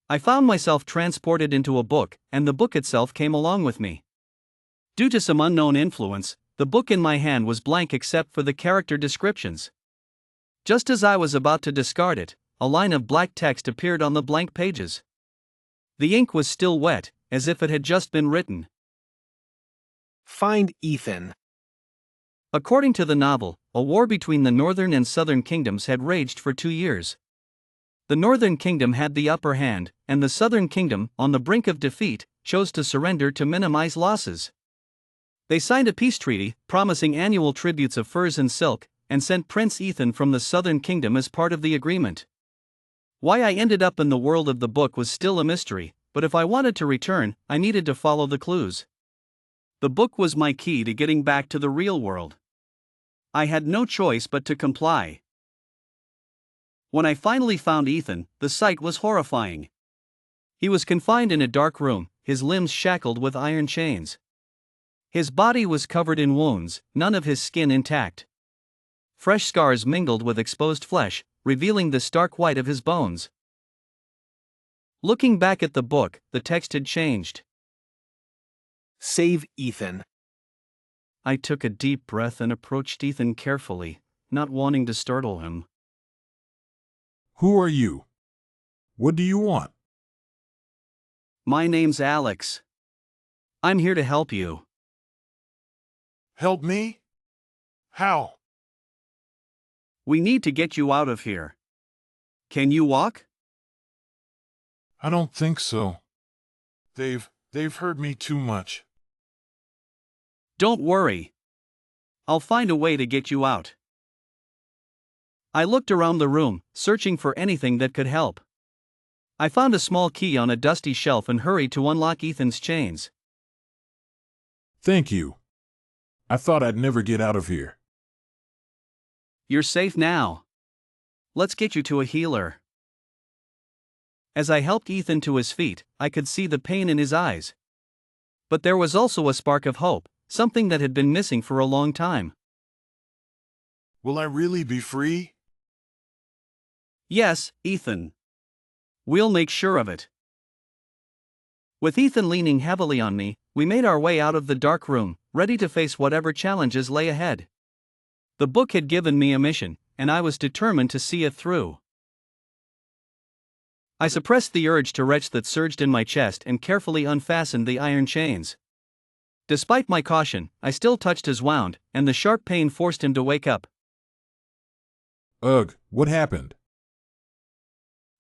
I found myself transported into a book, and the book itself came along with me. Due to some unknown influence, the book in my hand was blank except for the character descriptions. Just as I was about to discard it, a line of black text appeared on the blank pages. The ink was still wet, as if it had just been written. Find Ethan. According to the novel, a war between the northern and southern kingdoms had raged for 2 years. The northern kingdom had the upper hand, and the southern kingdom, on the brink of defeat, chose to surrender to minimize losses. They signed a peace treaty, promising annual tributes of furs and silk, and sent Prince Ethan from the southern kingdom as part of the agreement. Why I ended up in the world of the book was still a mystery, but if I wanted to return, I needed to follow the clues. The book was my key to getting back to the real world. I had no choice but to comply. When I finally found Ethan, the sight was horrifying. He was confined in a dark room, his limbs shackled with iron chains. His body was covered in wounds, none of his skin intact. Fresh scars mingled with exposed flesh, revealing the stark white of his bones. Looking back at the book, the text had changed. Save Ethan. I took a deep breath and approached Ethan carefully, not wanting to startle him. Who are you? What do you want? My name's Alex. I'm here to help you. Help me? How? We need to get you out of here. Can you walk? I don't think so. They've hurt me too much. Don't worry. I'll find a way to get you out. I looked around the room, searching for anything that could help. I found a small key on a dusty shelf and hurried to unlock Ethan's chains. Thank you. I thought I'd never get out of here. You're safe now. Let's get you to a healer. As I helped Ethan to his feet, I could see the pain in his eyes. But there was also a spark of hope, something that had been missing for a long time. Will I really be free? Yes, Ethan. We'll make sure of it. With Ethan leaning heavily on me, we made our way out of the dark room, ready to face whatever challenges lay ahead. The book had given me a mission, and I was determined to see it through. I suppressed the urge to retch that surged in my chest and carefully unfastened the iron chains. Despite my caution, I still touched his wound, and the sharp pain forced him to wake up. Ugh, what happened?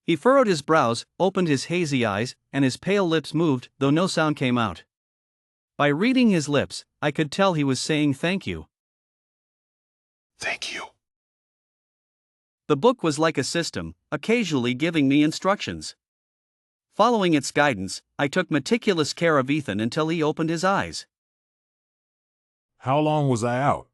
He furrowed his brows, opened his hazy eyes, and his pale lips moved, though no sound came out. By reading his lips, I could tell he was saying thank you. Thank you. The book was like a system, occasionally giving me instructions. Following its guidance, I took meticulous care of Ethan until he opened his eyes. How long was I out?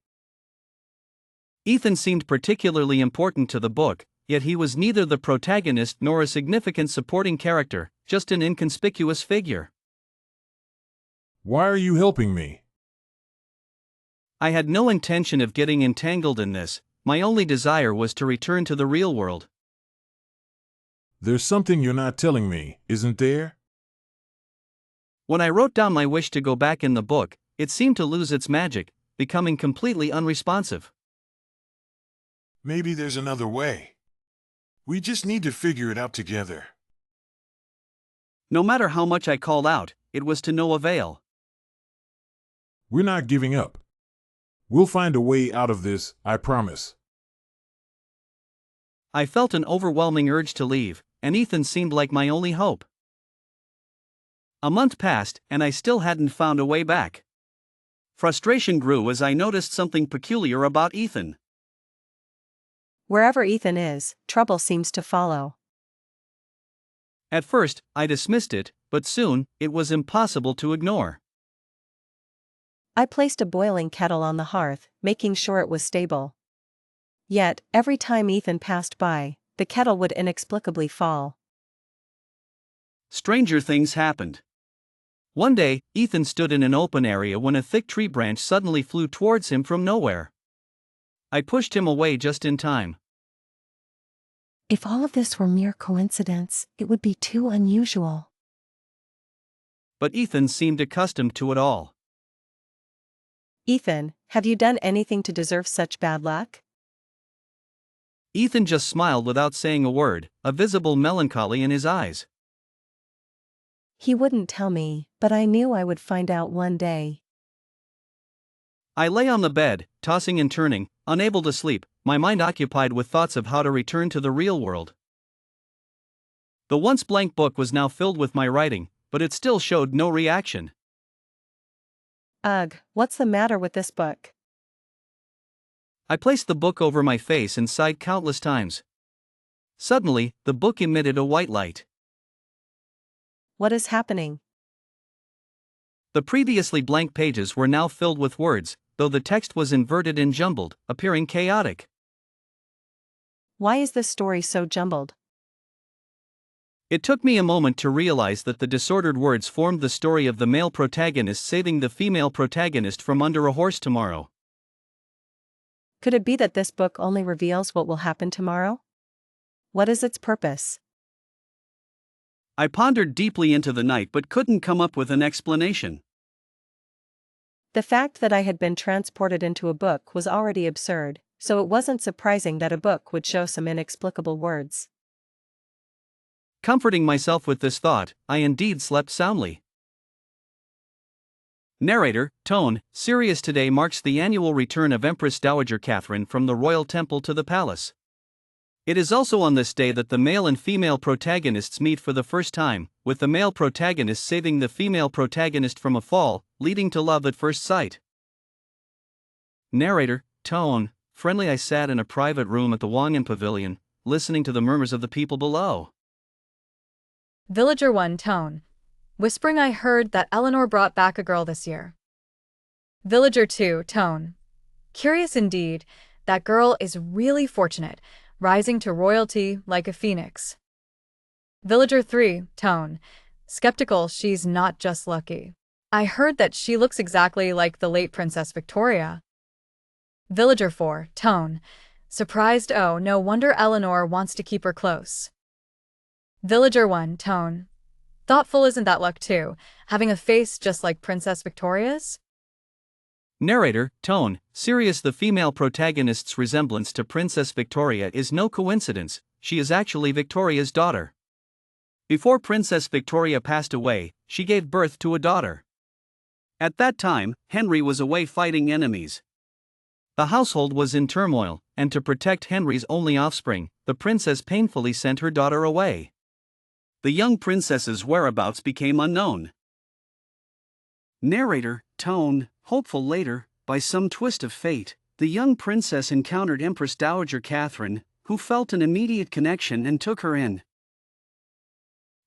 Ethan seemed particularly important to the book, yet he was neither the protagonist nor a significant supporting character, just an inconspicuous figure. Why are you helping me? I had no intention of getting entangled in this, my only desire was to return to the real world. There's something you're not telling me, isn't there? When I wrote down my wish to go back in the book, it seemed to lose its magic, becoming completely unresponsive. Maybe there's another way. We just need to figure it out together. No matter how much I called out, it was to no avail. We're not giving up. We'll find a way out of this, I promise. I felt an overwhelming urge to leave, and Ethan seemed like my only hope. A month passed, and I still hadn't found a way back. Frustration grew as I noticed something peculiar about Ethan. Wherever Ethan is, trouble seems to follow. At first, I dismissed it, but soon, it was impossible to ignore. I placed a boiling kettle on the hearth, making sure it was stable. Yet, every time Ethan passed by, the kettle would inexplicably fall. Stranger things happened. One day, Ethan stood in an open area when a thick tree branch suddenly flew towards him from nowhere. I pushed him away just in time. If all of this were mere coincidence, it would be too unusual. But Ethan seemed accustomed to it all. Ethan, have you done anything to deserve such bad luck? Ethan just smiled without saying a word, a visible melancholy in his eyes. He wouldn't tell me, but I knew I would find out one day. I lay on the bed, tossing and turning, unable to sleep, my mind occupied with thoughts of how to return to the real world. The once blank book was now filled with my writing, but it still showed no reaction. Ugh, what's the matter with this book? I placed the book over my face and sighed countless times. Suddenly, the book emitted a white light. What is happening? The previously blank pages were now filled with words, though the text was inverted and jumbled, appearing chaotic. Why is this story so jumbled? It took me a moment to realize that the disordered words formed the story of the male protagonist saving the female protagonist from under a horse tomorrow. Could it be that this book only reveals what will happen tomorrow? What is its purpose? I pondered deeply into the night but couldn't come up with an explanation. The fact that I had been transported into a book was already absurd, so it wasn't surprising that a book would show some inexplicable words. Comforting myself with this thought, I indeed slept soundly. Narrator, tone, serious. Today marks the annual return of Empress Dowager Catherine from the royal temple to the palace. It is also on this day that the male and female protagonists meet for the first time, with the male protagonist saving the female protagonist from a fall, leading to love at first sight. Narrator, tone, friendly. I sat in a private room at the Wen Yan pavilion, listening to the murmurs of the people below. Villager 1 tone. Whispering, I heard that Eleanor brought back a girl this year. Villager 2 tone. Curious indeed, that girl is really fortunate, rising to royalty like a phoenix. Villager 3 tone. Skeptical, she's not just lucky. I heard that she looks exactly like the late Princess Victoria. Villager 4 tone. Surprised, oh, no wonder Eleanor wants to keep her close. Villager 1 tone. Thoughtful, isn't that luck too, having a face just like Princess Victoria's? Narrator, tone, serious. The female protagonist's resemblance to Princess Victoria is no coincidence, she is actually Victoria's daughter. Before Princess Victoria passed away, she gave birth to a daughter. At that time, Henry was away fighting enemies. The household was in turmoil, and to protect Henry's only offspring, the princess painfully sent her daughter away. The young princess's whereabouts became unknown. Narrator, tone, hopeful. Later, by some twist of fate, the young princess encountered Empress Dowager Catherine, who felt an immediate connection and took her in.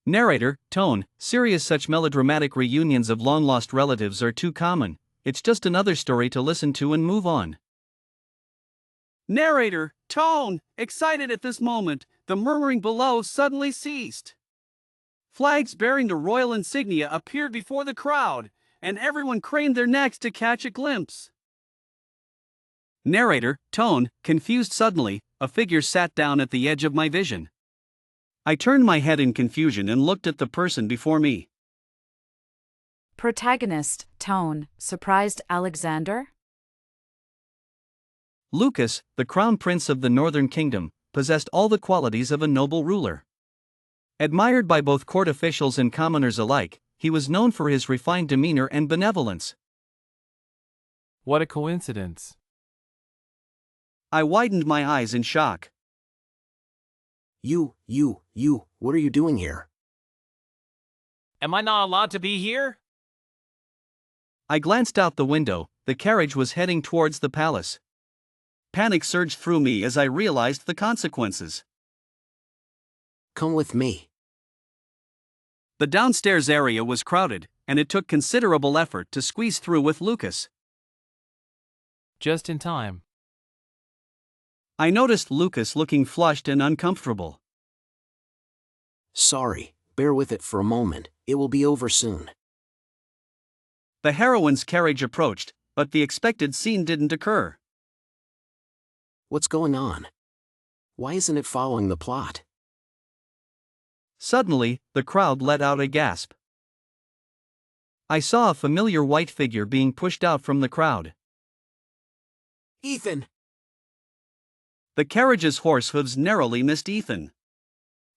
Narrator, tone, serious. Such melodramatic reunions of long-lost relatives are too common, it's just another story to listen to and move on. Narrator, tone, excited. At this moment, the murmuring below suddenly ceased. Flags bearing the royal insignia appeared before the crowd, and everyone craned their necks to catch a glimpse. Narrator, tone, confused. Suddenly, a figure sat down at the edge of my vision. I turned my head in confusion and looked at the person before me. Protagonist, tone, surprised Alexander? Lucas, the crown prince of the northern kingdom, possessed all the qualities of a noble ruler. Admired by both court officials and commoners alike, he was known for his refined demeanor and benevolence. What a coincidence. I widened my eyes in shock. You, what are you doing here? Am I not allowed to be here? I glanced out the window. The carriage was heading towards the palace. Panic surged through me as I realized the consequences. Come with me. The downstairs area was crowded, and it took considerable effort to squeeze through with Lucas. Just in time. I noticed Lucas looking flushed and uncomfortable. Sorry, bear with it for a moment, it will be over soon. The heroine's carriage approached, but the expected scene didn't occur. What's going on? Why isn't it following the plot? Suddenly, the crowd let out a gasp. I saw a familiar white figure being pushed out from the crowd. Ethan! The carriage's horse hooves narrowly missed Ethan.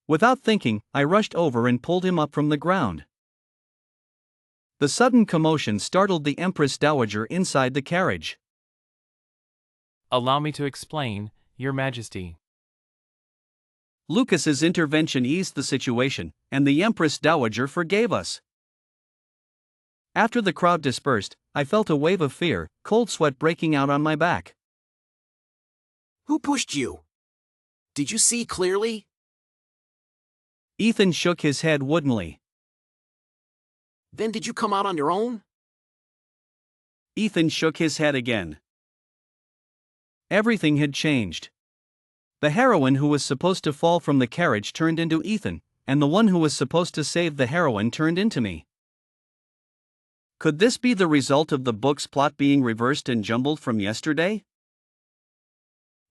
Without thinking, I rushed over and pulled him up from the ground. The sudden commotion startled the Empress Dowager inside the carriage. Allow me to explain, Your Majesty. Lucas's intervention eased the situation, and the Empress Dowager forgave us. After the crowd dispersed, I felt a wave of fear, cold sweat breaking out on my back. Who pushed you? Did you see clearly? Ethan shook his head woodenly. Then did you come out on your own? Ethan shook his head again. Everything had changed. The heroine who was supposed to fall from the carriage turned into Ethan, and the one who was supposed to save the heroine turned into me. Could this be the result of the book's plot being reversed and jumbled from yesterday?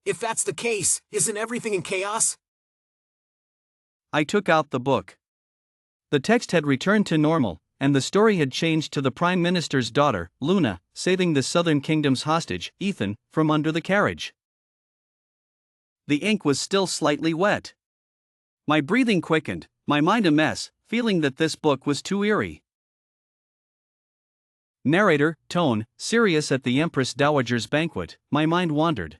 If that's the case, isn't everything in chaos? I took out the book. The text had returned to normal, and the story had changed to the Prime Minister's daughter, Luna, saving the Southern Kingdom's hostage, Ethan, from under the carriage. The ink was still slightly wet. My breathing quickened, my mind a mess, feeling that this book was too eerie. Narrator, tone, serious at the Empress Dowager's banquet, my mind wandered.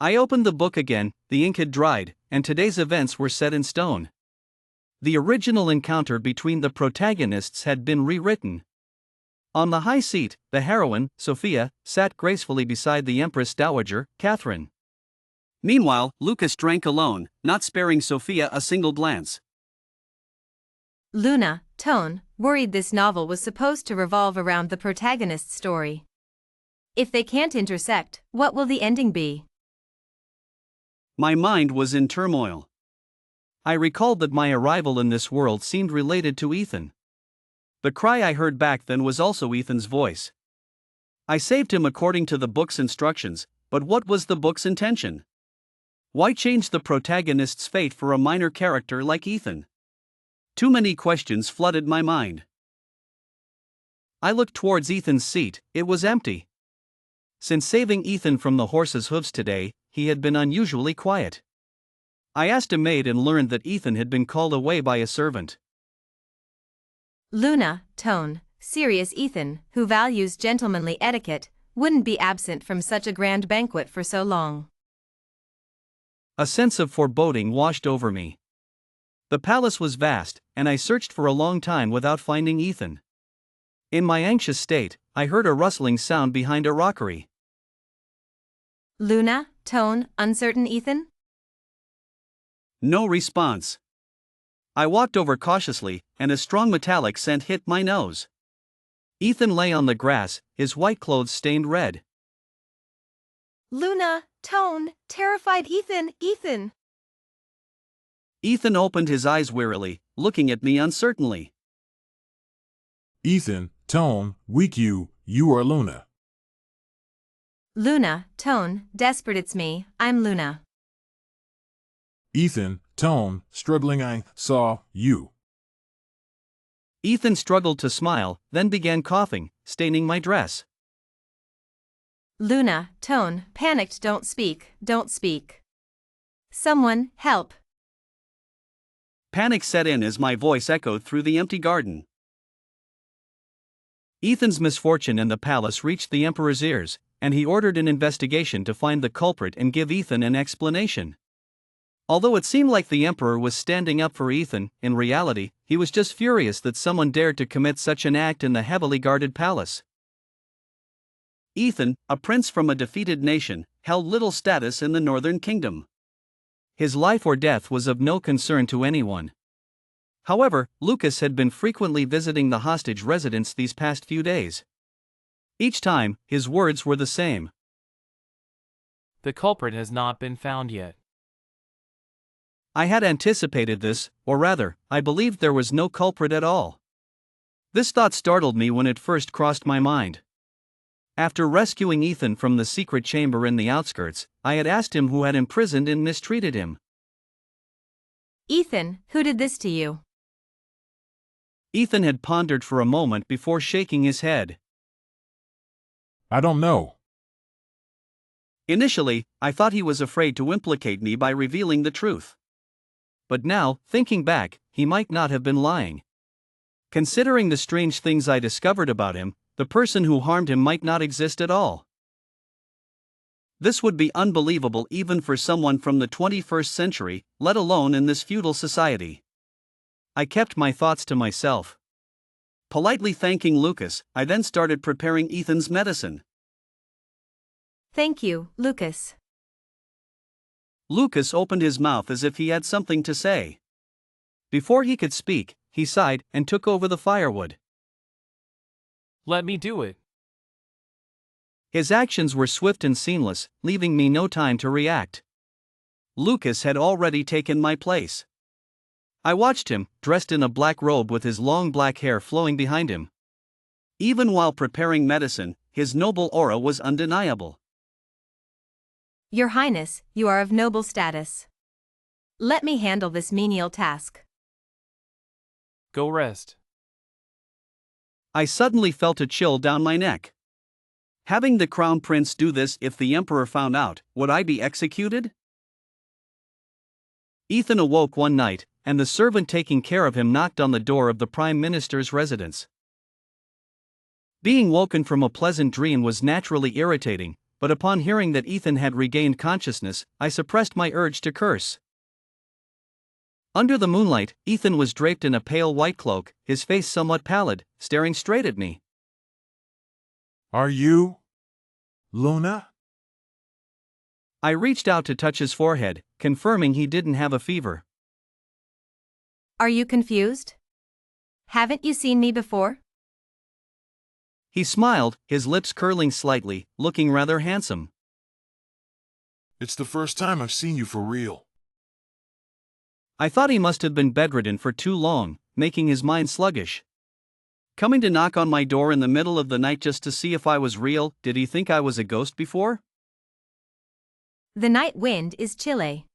I opened the book again, the ink had dried, and today's events were set in stone. The original encounter between the protagonists had been rewritten. On the high seat, the heroine, Sophia, sat gracefully beside the Empress Dowager, Catherine. Meanwhile, Lucas drank alone, not sparing Sophia a single glance. Luna, tone, worried this novel was supposed to revolve around the protagonist's story. If they can't intersect, what will the ending be? My mind was in turmoil. I recalled that my arrival in this world seemed related to Ethan. The cry I heard back then was also Ethan's voice. I saved him according to the book's instructions, but what was the book's intention? Why change the protagonist's fate for a minor character like Ethan? Too many questions flooded my mind. I looked towards Ethan's seat, it was empty. Since saving Ethan from the horse's hooves today, he had been unusually quiet. I asked a maid and learned that Ethan had been called away by a servant. Luna, tone, serious Ethan, who values gentlemanly etiquette, wouldn't be absent from such a grand banquet for so long. A sense of foreboding washed over me. The palace was vast, and I searched for a long time without finding Ethan. In my anxious state, I heard a rustling sound behind a rockery. Luna, tone, uncertain Ethan? No response. I walked over cautiously, and a strong metallic scent hit my nose. Ethan lay on the grass, his white clothes stained red. Luna, tone, terrified Ethan, Ethan! Ethan opened his eyes wearily, looking at me uncertainly. Ethan, tone, weak you are Luna. Luna, tone, desperate it's me, I'm Luna. Ethan, tone, struggling I saw you. Ethan struggled to smile, then began coughing, staining my dress. Luna, tone, panicked don't speak, don't speak. Someone, help. Panic set in as my voice echoed through the empty garden. Ethan's misfortune in the palace reached the emperor's ears, and he ordered an investigation to find the culprit and give Ethan an explanation. Although it seemed like the emperor was standing up for Ethan, in reality, he was just furious that someone dared to commit such an act in the heavily guarded palace. Ethan, a prince from a defeated nation, held little status in the Northern Kingdom. His life or death was of no concern to anyone. However, Lucas had been frequently visiting the hostage residence these past few days. Each time, his words were the same. The culprit has not been found yet. I had anticipated this, or rather, I believed there was no culprit at all. This thought startled me when it first crossed my mind. After rescuing Ethan from the secret chamber in the outskirts, I had asked him who had imprisoned and mistreated him. Ethan, who did this to you? Ethan had pondered for a moment before shaking his head. I don't know. Initially, I thought he was afraid to implicate me by revealing the truth. But now, thinking back, he might not have been lying. Considering the strange things I discovered about him, the person who harmed him might not exist at all. This would be unbelievable even for someone from the 21st century, let alone in this feudal society. I kept my thoughts to myself. Politely thanking Lucas, I then started preparing Ethan's medicine. Thank you, Lucas. Lucas opened his mouth as if he had something to say. Before he could speak, he sighed and took over the firewood. Let me do it. His actions were swift and seamless, leaving me no time to react. Lucas had already taken my place. I watched him, dressed in a black robe with his long black hair flowing behind him. Even while preparing medicine, his noble aura was undeniable. Your Highness, you are of noble status. Let me handle this menial task. Go rest. I suddenly felt a chill down my neck. Having the crown prince do this if the emperor found out, would I be executed? Ethan awoke one night, and the servant taking care of him knocked on the door of the prime minister's residence. Being woken from a pleasant dream was naturally irritating, but upon hearing that Ethan had regained consciousness, I suppressed my urge to curse. Under the moonlight, Ethan was draped in a pale white cloak, his face somewhat pallid, staring straight at me. Are you Luna? I reached out to touch his forehead, confirming he didn't have a fever. Are you confused? Haven't you seen me before? He smiled, his lips curling slightly, looking rather handsome. It's the first time I've seen you for real. I thought he must have been bedridden for too long, making his mind sluggish. Coming to knock on my door in the middle of the night just to see if I was real, did he think I was a ghost before? The night wind is chilly.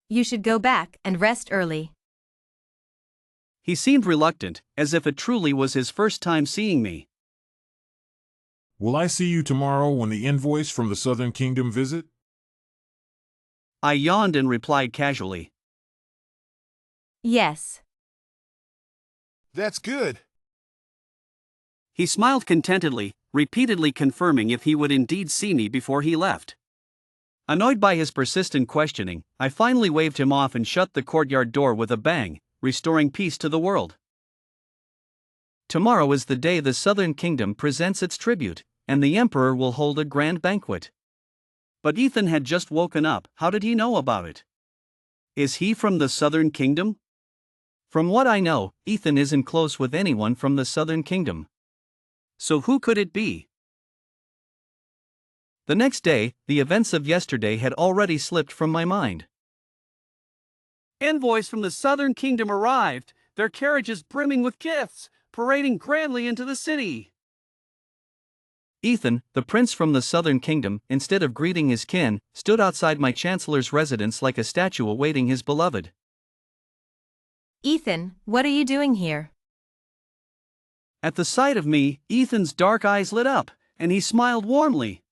You should go back and rest early. He seemed reluctant, as if it truly was his first time seeing me. Will I see you tomorrow when the envoys from the Southern Kingdom visit? I yawned and replied casually. Yes. That's good. He smiled contentedly, repeatedly confirming if he would indeed see me before he left. Annoyed by his persistent questioning, I finally waved him off and shut the courtyard door with a bang, restoring peace to the world. Tomorrow is the day the Southern Kingdom presents its tribute, and the Emperor will hold a grand banquet. But Ethan had just woken up, how did he know about it? Is he from the Southern Kingdom? From what I know, Ethan isn't close with anyone from the Southern Kingdom. So who could it be? The next day, the events of yesterday had already slipped from my mind. Envoys from the Southern Kingdom arrived, their carriages brimming with gifts, parading grandly into the city. Ethan, the prince from the Southern Kingdom, instead of greeting his kin, stood outside my chancellor's residence like a statue awaiting his beloved. Ethan, what are you doing here? At the sight of me, Ethan's dark eyes lit up, and he smiled warmly.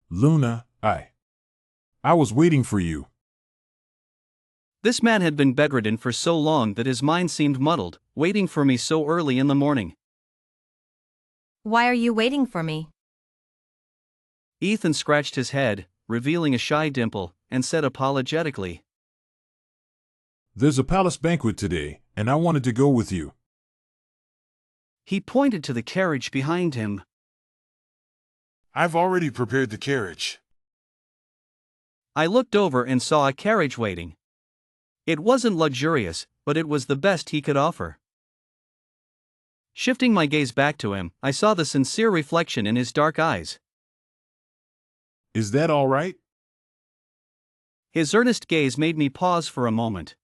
Luna, I was waiting for you. This man had been bedridden for so long that his mind seemed muddled, waiting for me so early in the morning. Why are you waiting for me? Ethan scratched his head, revealing a shy dimple, and said apologetically, There's a palace banquet today, and I wanted to go with you. He pointed to the carriage behind him. I've already prepared the carriage. I looked over and saw a carriage waiting. It wasn't luxurious, but it was the best he could offer. Shifting my gaze back to him, I saw the sincere reflection in his dark eyes. Is that all right? His earnest gaze made me pause for a moment.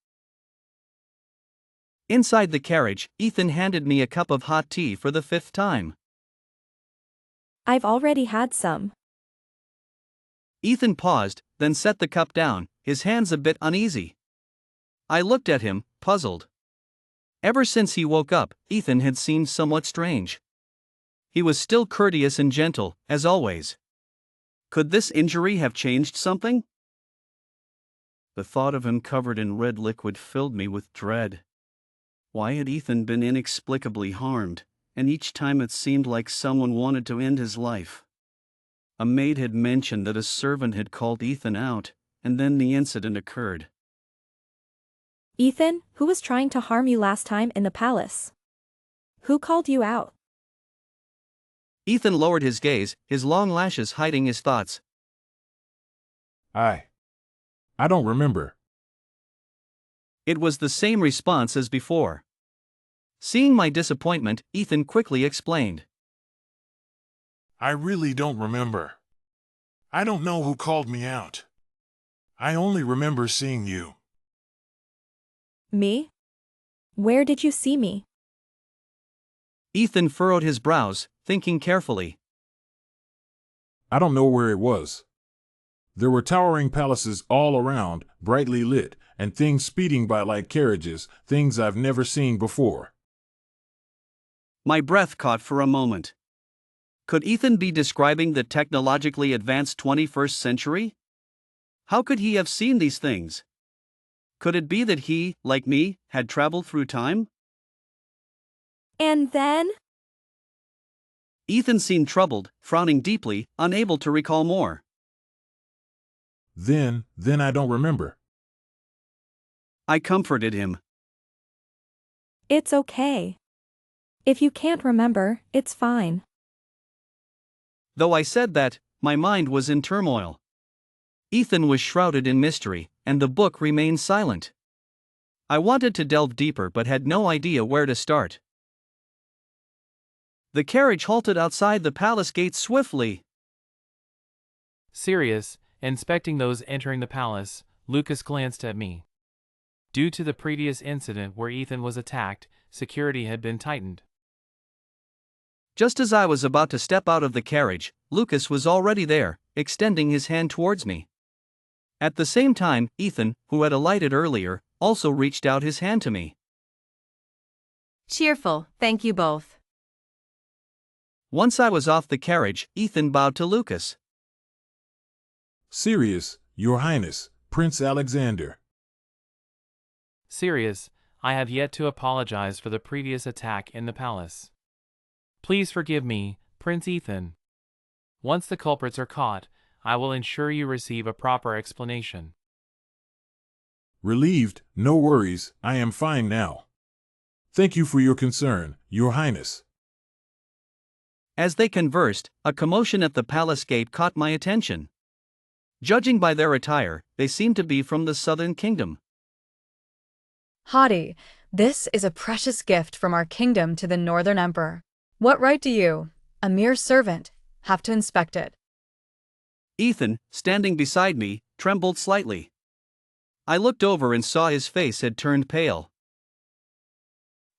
Inside the carriage, Ethan handed me a cup of hot tea for the 5th time. I've already had some. Ethan paused, then set the cup down, his hands a bit uneasy. I looked at him, puzzled. Ever since he woke up, Ethan had seemed somewhat strange. He was still courteous and gentle, as always. Could this injury have changed something? The thought of him covered in red liquid filled me with dread. Why had Ethan been inexplicably harmed, and each time it seemed like someone wanted to end his life? A maid had mentioned that a servant had called Ethan out, and then the incident occurred. Ethan, who was trying to harm you last time in the palace? Who called you out? Ethan lowered his gaze, his long lashes hiding his thoughts. I don't remember. It was the same response as before. Seeing my disappointment, Ethan quickly explained. I really don't remember. I don't know who called me out. I only remember seeing you. Me? Where did you see me? Ethan furrowed his brows, thinking carefully. I don't know where it was. There were towering palaces all around, brightly lit, and things speeding by like carriages, things I've never seen before. My breath caught for a moment. Could Ethan be describing the technologically advanced 21st century? How could he have seen these things? Could it be that he, like me, had traveled through time? And then? Ethan seemed troubled, frowning deeply, unable to recall more. Then I don't remember. I comforted him. It's okay. If you can't remember, it's fine. Though I said that, my mind was in turmoil. Ethan was shrouded in mystery, and the book remained silent. I wanted to delve deeper but had no idea where to start. The carriage halted outside the palace gates swiftly. Serious, inspecting those entering the palace, Lucas glanced at me. Due to the previous incident where Ethan was attacked, security had been tightened. Just as I was about to step out of the carriage, Lucas was already there, extending his hand towards me. At the same time, Ethan, who had alighted earlier, also reached out his hand to me. Cheerful, thank you both. Once I was off the carriage, Ethan bowed to Lucas. Serious, Your Highness, Prince Alexander. Serious, I have yet to apologize for the previous attack in the palace. Please forgive me, Prince Ethan. Once the culprits are caught, I will ensure you receive a proper explanation. Relieved, no worries, I am fine now. Thank you for your concern, Your Highness. As they conversed, a commotion at the palace gate caught my attention. Judging by their attire, they seemed to be from the southern kingdom. Haughty, this is a precious gift from our kingdom to the northern emperor. What right do you, a mere servant, have to inspect it? Ethan, standing beside me, trembled slightly. I looked over and saw his face had turned pale.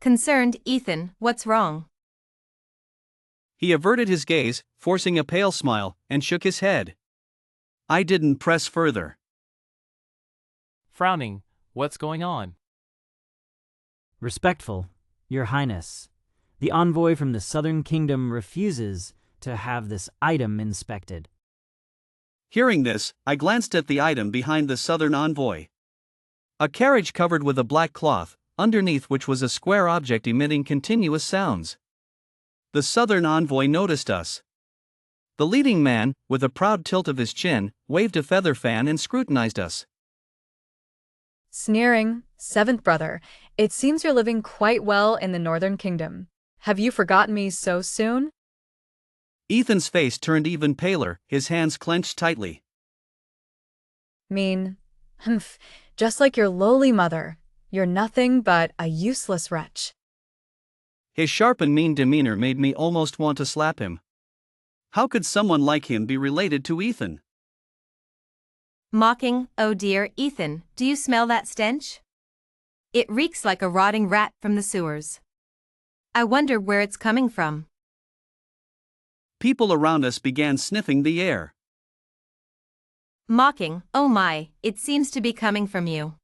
Concerned, Ethan, what's wrong? He averted his gaze, forcing a pale smile, and shook his head. I didn't press further. Frowning, what's going on? Respectful, Your Highness. The envoy from the Southern Kingdom refuses to have this item inspected. Hearing this, I glanced at the item behind the southern envoy. A carriage covered with a black cloth, underneath which was a square object emitting continuous sounds. The southern envoy noticed us. The leading man, with a proud tilt of his chin, waved a feather fan and scrutinized us. Sneering, seventh brother, it seems you're living quite well in the northern kingdom. Have you forgotten me so soon? Ethan's face turned even paler, his hands clenched tightly. Mean. Humph, just like your lowly mother, you're nothing but a useless wretch. His sharp and mean demeanor made me almost want to slap him. How could someone like him be related to Ethan? Mocking, oh dear, Ethan, do you smell that stench? It reeks like a rotting rat from the sewers. I wonder where it's coming from. People around us began sniffing the air. Mocking, oh my, it seems to be coming from you.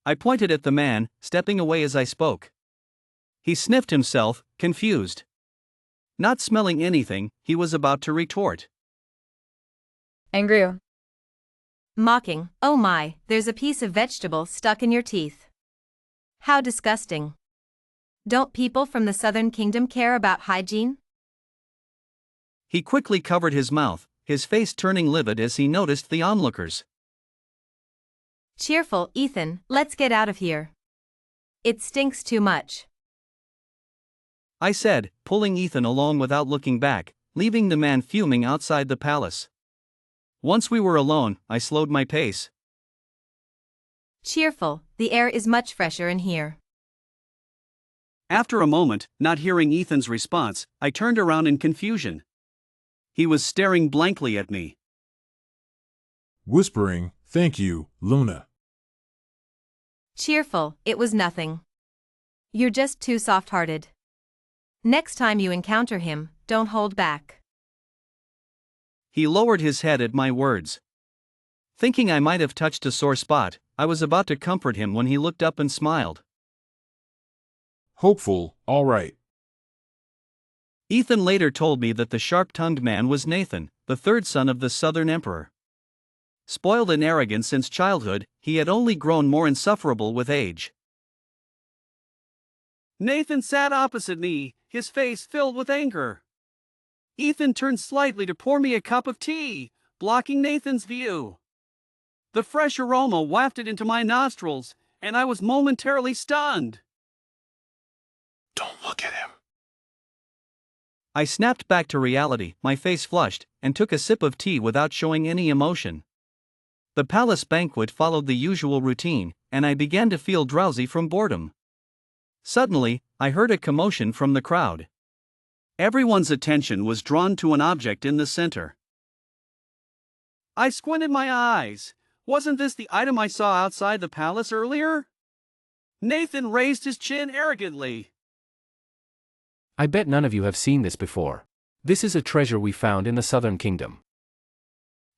I pointed at the man, stepping away as I spoke. He sniffed himself, confused. Not smelling anything, he was about to retort. Angry. Mocking, oh my, there's a piece of vegetable stuck in your teeth. How disgusting. Don't people from the Southern Kingdom care about hygiene? He quickly covered his mouth, his face turning livid as he noticed the onlookers. Cheerful, Ethan, let's get out of here. It stinks too much. I said, pulling Ethan along without looking back, leaving the man fuming outside the palace. Once we were alone, I slowed my pace. Cheerful, the air is much fresher in here. After a moment, not hearing Ethan's response, I turned around in confusion. He was staring blankly at me. Whispering, "Thank you, Luna." Cheerful, it was nothing. You're just too soft-hearted. Next time you encounter him, don't hold back. He lowered his head at my words. Thinking I might have touched a sore spot, I was about to comfort him when he looked up and smiled. Hopeful, all right. Ethan later told me that the sharp-tongued man was Nathan, the third son of the Southern Emperor. Spoiled and arrogant since childhood, he had only grown more insufferable with age. Nathan sat opposite me, his face filled with anger. Ethan turned slightly to pour me a cup of tea, blocking Nathan's view. The fresh aroma wafted into my nostrils, and I was momentarily stunned. Don't look at him. I snapped back to reality, my face flushed, and took a sip of tea without showing any emotion. The palace banquet followed the usual routine, and I began to feel drowsy from boredom. Suddenly, I heard a commotion from the crowd. Everyone's attention was drawn to an object in the center. I squinted my eyes. Wasn't this the item I saw outside the palace earlier? Nathan raised his chin arrogantly. I bet none of you have seen this before. This is a treasure we found in the Southern Kingdom.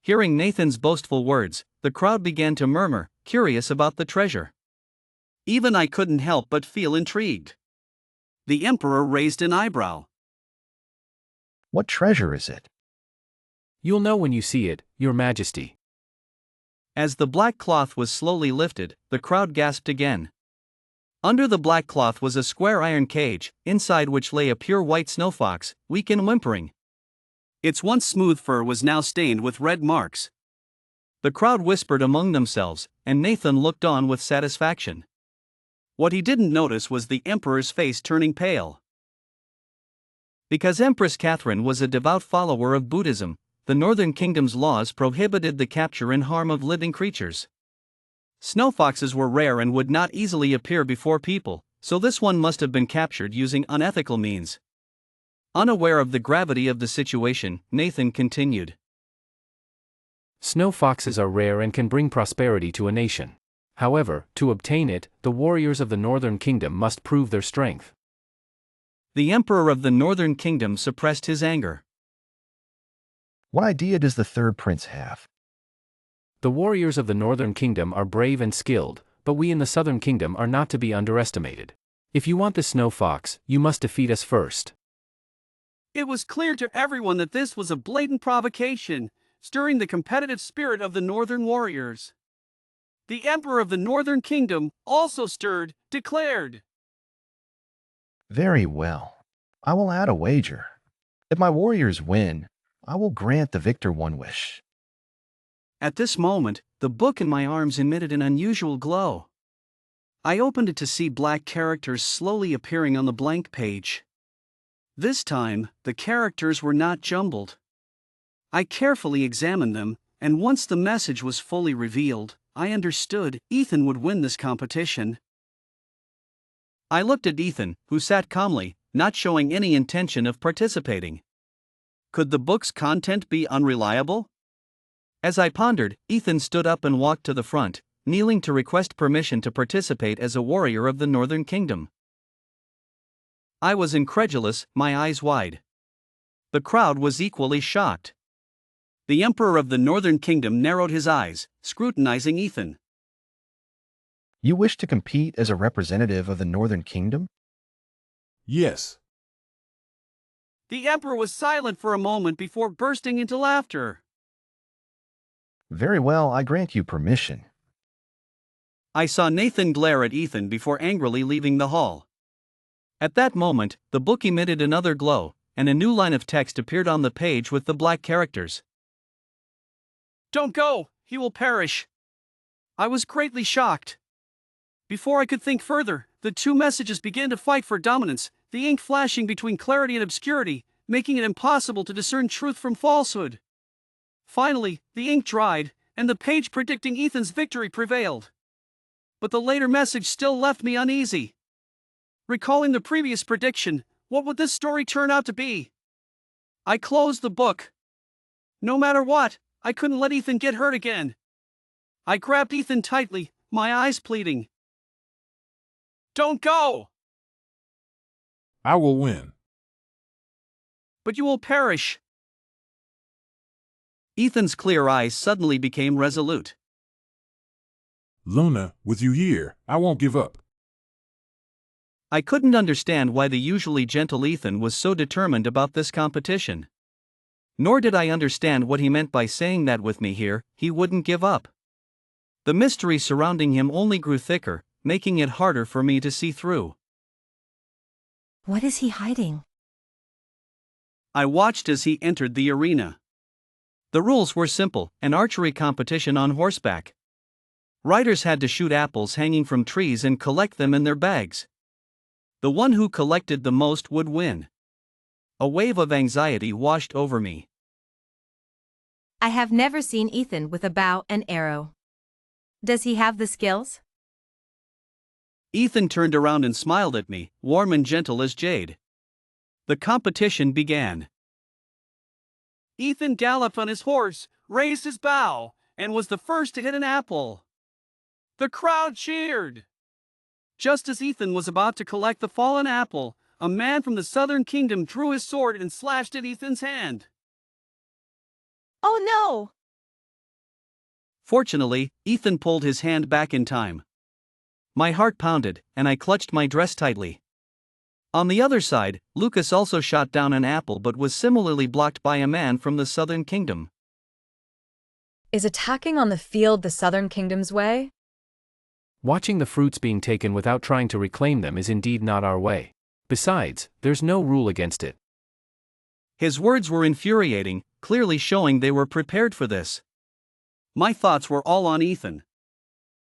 Hearing Nathan's boastful words, the crowd began to murmur, curious about the treasure. Even I couldn't help but feel intrigued. The emperor raised an eyebrow. What treasure is it? You'll know when you see it, Your Majesty. As the black cloth was slowly lifted, the crowd gasped again. Under the black cloth was a square iron cage, inside which lay a pure white snow fox, weak and whimpering. Its once smooth fur was now stained with red marks. The crowd whispered among themselves, and Nathan looked on with satisfaction. What he didn't notice was the emperor's face turning pale. Because Empress Catherine was a devout follower of Buddhism, the Northern Kingdom's laws prohibited the capture and harm of living creatures. Snow foxes were rare and would not easily appear before people, so this one must have been captured using unethical means. Unaware of the gravity of the situation, Nathan continued. Snow foxes are rare and can bring prosperity to a nation. However, to obtain it, the warriors of the Northern Kingdom must prove their strength. The Emperor of the Northern Kingdom suppressed his anger. What idea does the third prince have? The warriors of the Northern Kingdom are brave and skilled, but we in the Southern Kingdom are not to be underestimated. If you want the snow fox, you must defeat us first. It was clear to everyone that this was a blatant provocation, stirring the competitive spirit of the Northern warriors. The Emperor of the Northern Kingdom, also stirred, declared, Very well. I will add a wager. If my warriors win, I will grant the victor one wish. At this moment, the book in my arms emitted an unusual glow. I opened it to see black characters slowly appearing on the blank page. This time, the characters were not jumbled. I carefully examined them, and once the message was fully revealed, I understood Ethan would win this competition. I looked at Ethan, who sat calmly, not showing any intention of participating. Could the book's content be unreliable? As I pondered, Ethan stood up and walked to the front, kneeling to request permission to participate as a warrior of the Northern Kingdom. I was incredulous, my eyes wide. The crowd was equally shocked. The Emperor of the Northern Kingdom narrowed his eyes, scrutinizing Ethan. You wish to compete as a representative of the Northern Kingdom? Yes. The Emperor was silent for a moment before bursting into laughter. Very well, I grant you permission. I saw Nathan glare at Ethan before angrily leaving the hall. At that moment, the book emitted another glow, and a new line of text appeared on the page with the black characters. "Don't go, he will perish." I was greatly shocked. Before I could think further, the two messages began to fight for dominance, the ink flashing between clarity and obscurity, making it impossible to discern truth from falsehood. Finally, the ink dried, and the page predicting Ethan's victory prevailed. But the later message still left me uneasy. Recalling the previous prediction, what would this story turn out to be? I closed the book. No matter what, I couldn't let Ethan get hurt again. I grabbed Ethan tightly, my eyes pleading. "Don't go!" I will win. "But you will perish." Ethan's clear eyes suddenly became resolute. Luna, with you here, I won't give up. I couldn't understand why the usually gentle Ethan was so determined about this competition. Nor did I understand what he meant by saying that with me here, he wouldn't give up. The mystery surrounding him only grew thicker, making it harder for me to see through. What is he hiding? I watched as he entered the arena. The rules were simple, an archery competition on horseback. Riders had to shoot apples hanging from trees and collect them in their bags. The one who collected the most would win. A wave of anxiety washed over me. I have never seen Ethan with a bow and arrow. Does he have the skills? Ethan turned around and smiled at me, warm and gentle as jade. The competition began. Ethan galloped on his horse, raised his bow, and was the first to hit an apple. The crowd cheered. Just as Ethan was about to collect the fallen apple, a man from the Southern Kingdom drew his sword and slashed at Ethan's hand. Oh no! Fortunately, Ethan pulled his hand back in time. My heart pounded, and I clutched my dress tightly. On the other side, Lucas also shot down an apple but was similarly blocked by a man from the Southern Kingdom. Is attacking on the field the Southern Kingdom's way? Watching the fruits being taken without trying to reclaim them is indeed not our way. Besides, there's no rule against it. His words were infuriating, clearly showing they were prepared for this. My thoughts were all on Ethan.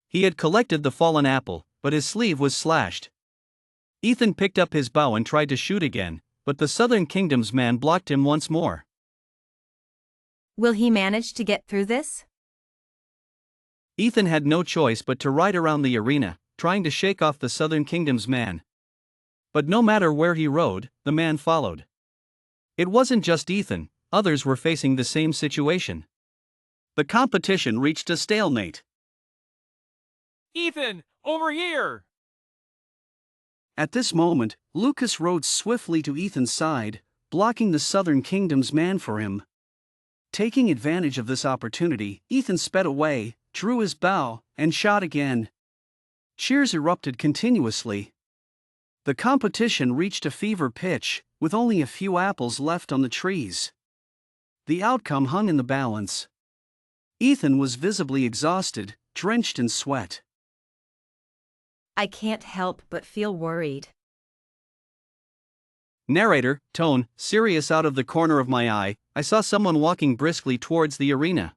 He had collected the fallen apple, but his sleeve was slashed. Ethan picked up his bow and tried to shoot again, but the Southern Kingdom's man blocked him once more. Will he manage to get through this? Ethan had no choice but to ride around the arena, trying to shake off the Southern Kingdom's man. But no matter where he rode, the man followed. It wasn't just Ethan, others were facing the same situation. The competition reached a stalemate. Ethan, over here! At this moment, Lucas rode swiftly to Ethan's side, blocking the Southern Kingdom's man for him. Taking advantage of this opportunity, Ethan sped away, drew his bow, and shot again. Cheers erupted continuously. The competition reached a fever pitch, with only a few apples left on the trees. The outcome hung in the balance. Ethan was visibly exhausted, drenched in sweat. I can't help but feel worried. Narrator, tone, serious. Out of the corner of my eye, I saw someone walking briskly towards the arena.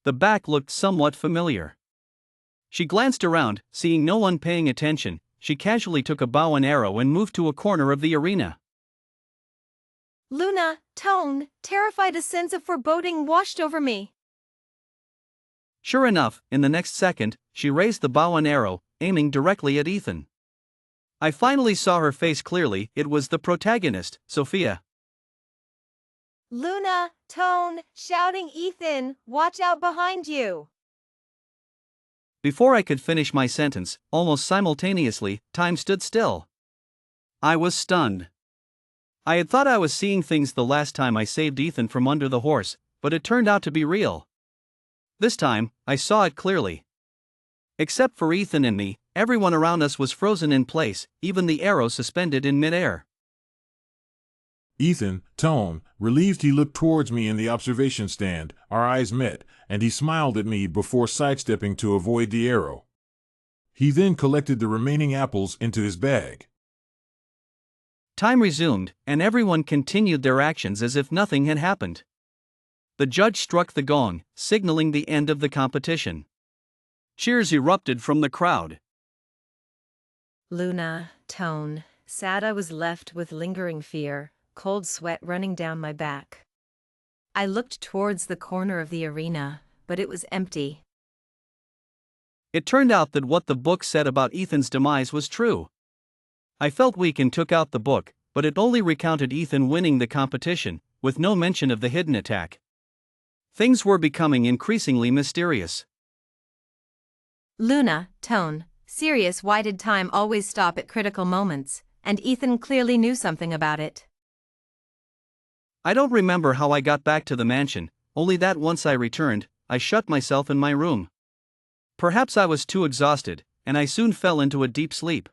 The back looked somewhat familiar. She glanced around, seeing no one paying attention. She casually took a bow and arrow and moved to a corner of the arena. Luna, tone, terrified, a sense of foreboding washed over me. Sure enough, in the next second, she raised the bow and arrow, aiming directly at Ethan. I finally saw her face clearly. It was the protagonist, Sophia. Luna, tone, shouting, Ethan, watch out behind you. Before I could finish my sentence, almost simultaneously, time stood still. I was stunned. I had thought I was seeing things the last time I saved Ethan from under the horse, but it turned out to be real. This time, I saw it clearly. Except for Ethan and me, everyone around us was frozen in place, even the arrow suspended in midair. Ethan, Tone, relieved, he looked towards me in the observation stand. Our eyes met, and he smiled at me before sidestepping to avoid the arrow. He then collected the remaining apples into his bag. Time resumed, and everyone continued their actions as if nothing had happened. The judge struck the gong, signaling the end of the competition. Cheers erupted from the crowd. Luna, Tone, sad. I was left with lingering fear, cold sweat running down my back. I looked towards the corner of the arena, but it was empty. It turned out that what the book said about Ethan's demise was true. I felt weak and took out the book, but it only recounted Ethan winning the competition, with no mention of the hidden attack. Things were becoming increasingly mysterious. Luna, Tone, serious. Why did time always stop at critical moments, and Ethan clearly knew something about it? I don't remember how I got back to the mansion, only that once I returned, I shut myself in my room. Perhaps I was too exhausted, and I soon fell into a deep sleep.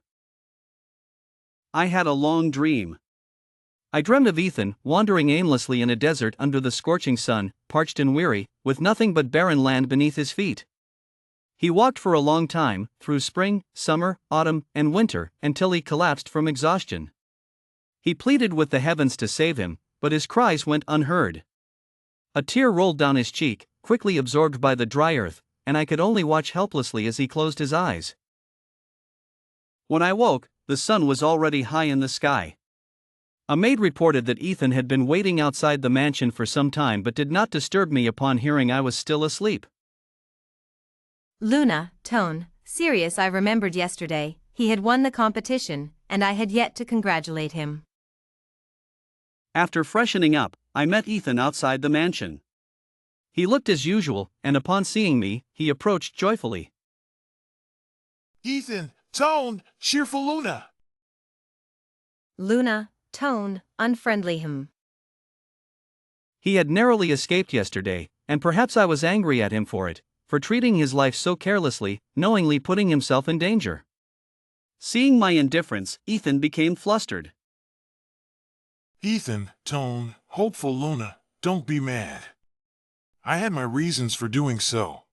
I had a long dream. I dreamed of Ethan, wandering aimlessly in a desert under the scorching sun, parched and weary, with nothing but barren land beneath his feet. He walked for a long time, through spring, summer, autumn, and winter, until he collapsed from exhaustion. He pleaded with the heavens to save him, but his cries went unheard. A tear rolled down his cheek, quickly absorbed by the dry earth, and I could only watch helplessly as he closed his eyes. When I woke, the sun was already high in the sky. A maid reported that Ethan had been waiting outside the mansion for some time but did not disturb me upon hearing I was still asleep. Luna, Tone, serious. I remembered yesterday, he had won the competition, and I had yet to congratulate him. After freshening up, I met Ethan outside the mansion. He looked as usual, and upon seeing me, he approached joyfully. Ethan, Tone, cheerful Luna. Luna, Tone, unfriendly him. He had narrowly escaped yesterday, and perhaps I was angry at him for it, for treating his life so carelessly, knowingly putting himself in danger. Seeing my indifference, Ethan became flustered. Ethan, Tone, hopeful Luna, don't be mad. I had my reasons for doing so.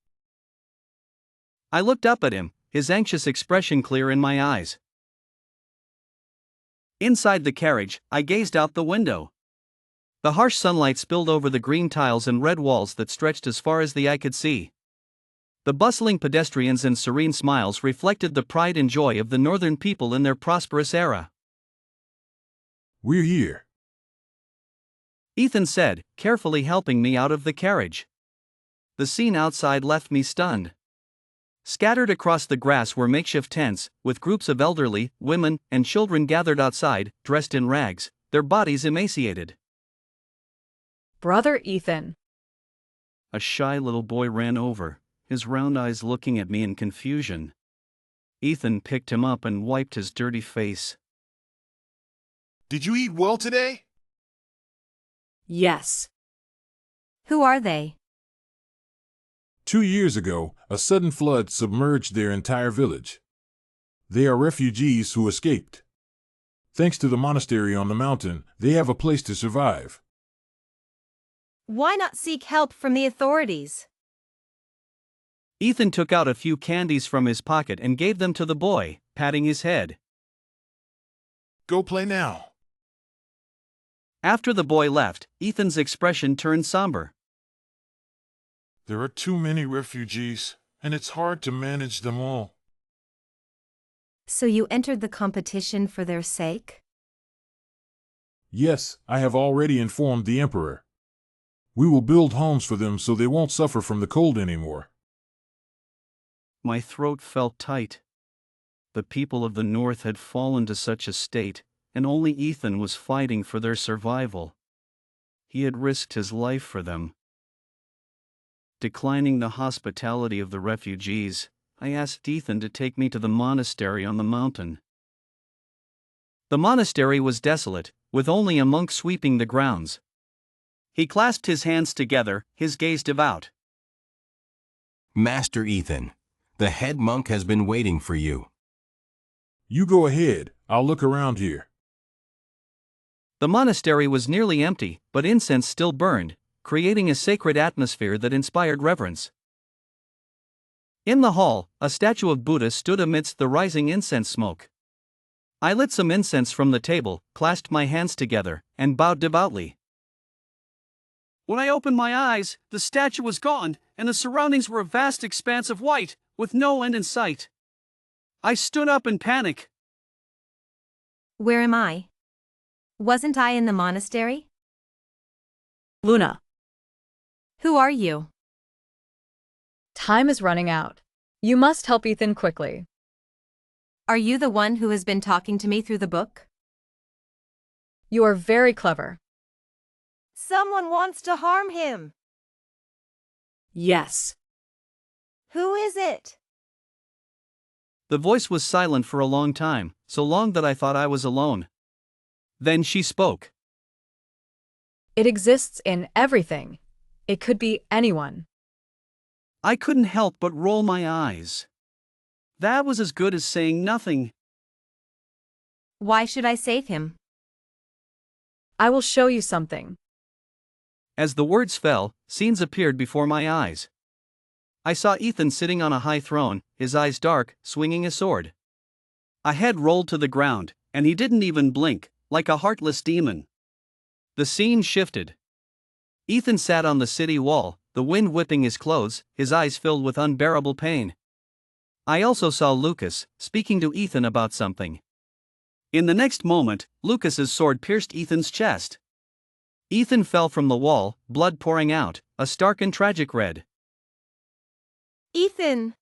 I looked up at him, his anxious expression clear in my eyes. Inside the carriage, I gazed out the window. The harsh sunlight spilled over the green tiles and red walls that stretched as far as the eye could see. The bustling pedestrians and serene smiles reflected the pride and joy of the northern people in their prosperous era. We're here, Ethan said, carefully helping me out of the carriage. The scene outside left me stunned. Scattered across the grass were makeshift tents, with groups of elderly, women, and children gathered outside, dressed in rags, their bodies emaciated. Brother Ethan. A shy little boy ran over, his round eyes looking at me in confusion. Ethan picked him up and wiped his dirty face. Did you eat well today? Yes. Who are they? 2 years ago, a sudden flood submerged their entire village. They are refugees who escaped. Thanks to the monastery on the mountain, they have a place to survive. Why not seek help from the authorities? Ethan took out a few candies from his pocket and gave them to the boy, patting his head. Go play now. After the boy left, Ethan's expression turned somber. There are too many refugees, and it's hard to manage them all. So you entered the competition for their sake? Yes, I have already informed the emperor. We will build homes for them so they won't suffer from the cold anymore. My throat felt tight. The people of the north had fallen to such a state, and only Ethan was fighting for their survival. He had risked his life for them. Declining the hospitality of the refugees, I asked Ethan to take me to the monastery on the mountain. The monastery was desolate, with only a monk sweeping the grounds. He clasped his hands together, his gaze devout. Master Ethan, the head monk has been waiting for you. You go ahead, I'll look around here. The monastery was nearly empty, but incense still burned, creating a sacred atmosphere that inspired reverence. In the hall, a statue of Buddha stood amidst the rising incense smoke. I lit some incense from the table, clasped my hands together, and bowed devoutly. When I opened my eyes, the statue was gone, and the surroundings were a vast expanse of white, with no end in sight. I stood up in panic. Where am I? Wasn't I in the monastery? Luna. Who are you? Time is running out. You must help Ethan quickly. Are you the one who has been talking to me through the book? You are very clever. Someone wants to harm him. Yes. Who is it? The voice was silent for a long time, so long that I thought I was alone. Then she spoke. It exists in everything. It could be anyone. I couldn't help but roll my eyes. That was as good as saying nothing. Why should I save him? I will show you something. As the words fell, scenes appeared before my eyes. I saw Ethan sitting on a high throne, his eyes dark, swinging a sword. A head rolled to the ground, and he didn't even blink, like a heartless demon. The scene shifted. Ethan sat on the city wall, the wind whipping his clothes, his eyes filled with unbearable pain. I also saw Lucas, speaking to Ethan about something. In the next moment, Lucas's sword pierced Ethan's chest. Ethan fell from the wall, blood pouring out, a stark and tragic red. Ethan!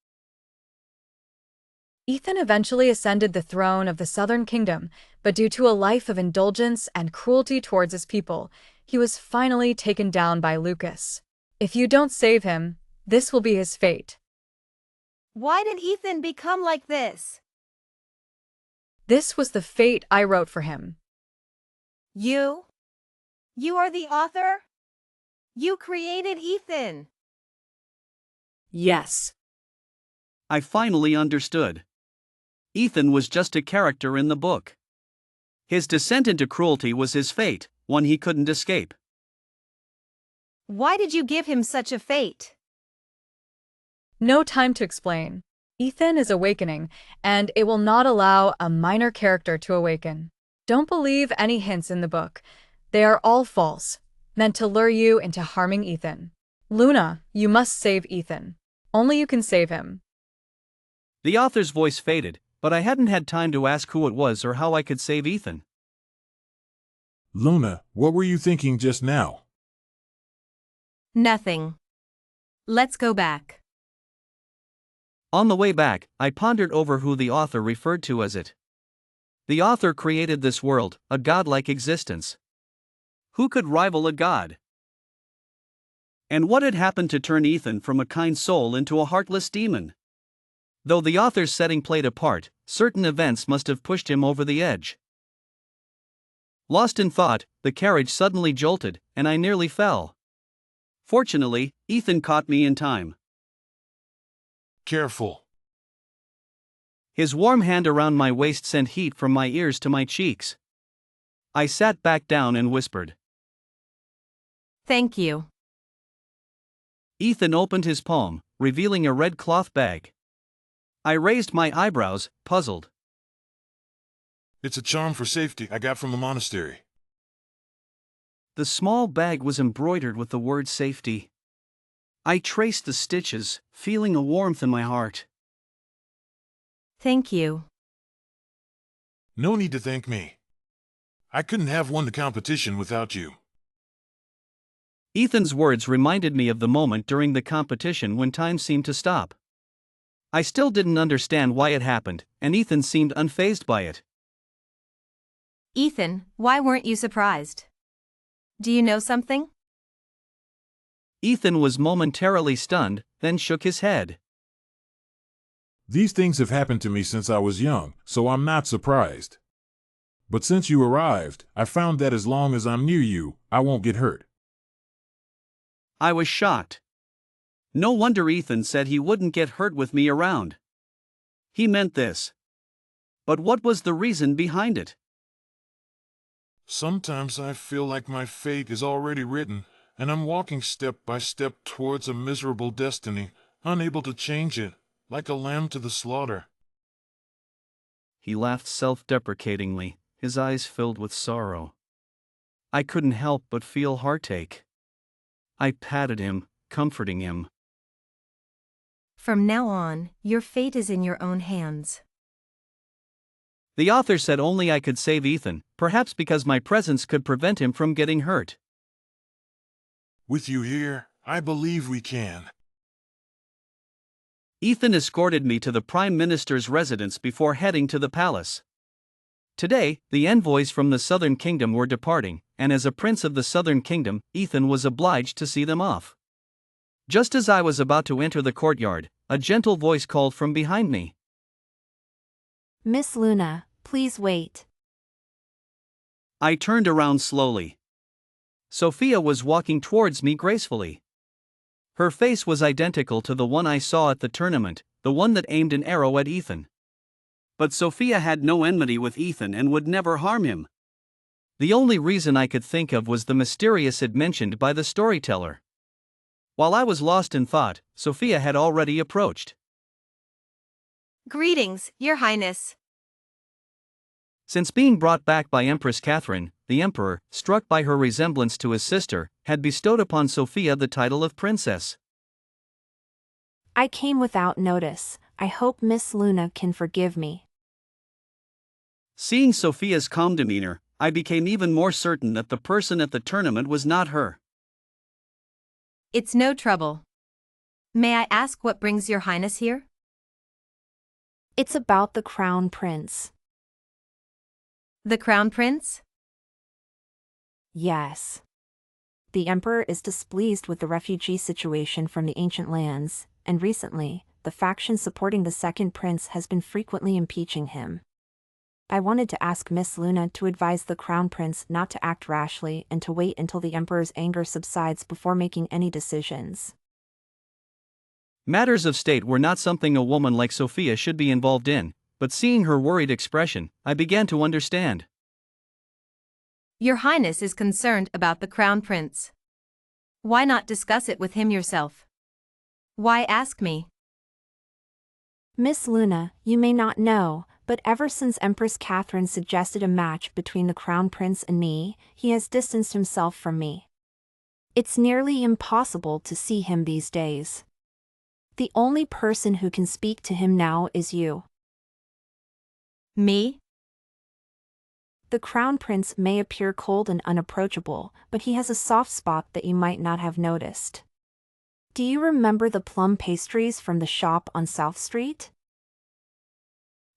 Ethan eventually ascended the throne of the Southern Kingdom, but due to a life of indulgence and cruelty towards his people, he was finally taken down by Lucas. If you don't save him, this will be his fate. Why did Ethan become like this? This was the fate I wrote for him. You? You are the author? You created Ethan. Yes. I finally understood. Ethan was just a character in the book. His descent into cruelty was his fate, one he couldn't escape. Why did you give him such a fate? No time to explain. Ethan is awakening, and it will not allow a minor character to awaken. Don't believe any hints in the book. They are all false, meant to lure you into harming Ethan. Luna, you must save Ethan. Only you can save him. The author's voice faded, but I hadn't had time to ask who it was or how I could save Ethan. Luna, what were you thinking just now? Nothing. Let's go back. On the way back, I pondered over who the author referred to as it. The author created this world, a godlike existence. Who could rival a god? And what had happened to turn Ethan from a kind soul into a heartless demon? Though the author's setting played a part, certain events must have pushed him over the edge. Lost in thought, the carriage suddenly jolted, and I nearly fell. Fortunately, Ethan caught me in time. Careful. His warm hand around my waist sent heat from my ears to my cheeks. I sat back down and whispered. Thank you. Ethan opened his palm, revealing a red cloth bag. I raised my eyebrows, puzzled. It's a charm for safety I got from the monastery. The small bag was embroidered with the word safety. I traced the stitches, feeling a warmth in my heart. Thank you. No need to thank me. I couldn't have won the competition without you. Ethan's words reminded me of the moment during the competition when time seemed to stop. I still didn't understand why it happened, and Ethan seemed unfazed by it. Ethan, why weren't you surprised? Do you know something? Ethan was momentarily stunned, then shook his head. These things have happened to me since I was young, so I'm not surprised. But since you arrived, I found that as long as I'm near you, I won't get hurt. I was shocked. No wonder Ethan said he wouldn't get hurt with me around. He meant this. But what was the reason behind it? Sometimes I feel like my fate is already written, and I'm walking step by step towards a miserable destiny, unable to change it, like a lamb to the slaughter. He laughed self-deprecatingly, his eyes filled with sorrow. I couldn't help but feel heartache. I patted him, comforting him. From now on, your fate is in your own hands. The author said only I could save Ethan, perhaps because my presence could prevent him from getting hurt. With you here, I believe we can. Ethan escorted me to the Prime Minister's residence before heading to the palace. Today, the envoys from the Southern Kingdom were departing, and as a prince of the Southern Kingdom, Ethan was obliged to see them off. Just as I was about to enter the courtyard, a gentle voice called from behind me. Miss Luna, please wait. I turned around slowly. Sophia was walking towards me gracefully. Her face was identical to the one I saw at the tournament, the one that aimed an arrow at Ethan. But Sophia had no enmity with Ethan and would never harm him. The only reason I could think of was the mysterious ad mentioned by the storyteller. While I was lost in thought, Sophia had already approached. Greetings, Your Highness. Since being brought back by Empress Catherine, the Emperor, struck by her resemblance to his sister, had bestowed upon Sophia the title of princess. I came without notice. I hope Miss Luna can forgive me. Seeing Sophia's calm demeanor, I became even more certain that the person at the tournament was not her. It's no trouble. May I ask what brings Your Highness here? It's about the Crown Prince. The Crown Prince? Yes. The Emperor is displeased with the refugee situation from the ancient lands, and recently, the faction supporting the second prince has been frequently impeaching him. I wanted to ask Miss Luna to advise the Crown Prince not to act rashly and to wait until the Emperor's anger subsides before making any decisions. Matters of state were not something a woman like Sophia should be involved in, but seeing her worried expression, I began to understand. Your Highness is concerned about the Crown Prince. Why not discuss it with him yourself? Why ask me? Miss Luna, you may not know, but ever since Empress Catherine suggested a match between the Crown Prince and me, he has distanced himself from me. It's nearly impossible to see him these days. The only person who can speak to him now is you. Me? The Crown Prince may appear cold and unapproachable, but he has a soft spot that you might not have noticed. Do you remember the plum pastries from the shop on South Street?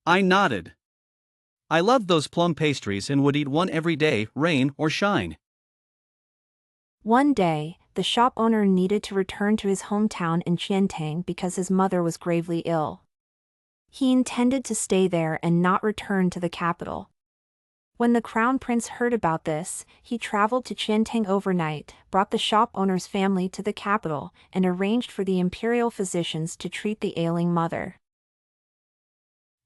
I nodded. I loved those plum pastries and would eat one every day, rain or shine. One day, the shop owner needed to return to his hometown in Qiantang because his mother was gravely ill. He intended to stay there and not return to the capital. When the Crown Prince heard about this, he traveled to Qiantang overnight, brought the shop owner's family to the capital, and arranged for the imperial physicians to treat the ailing mother.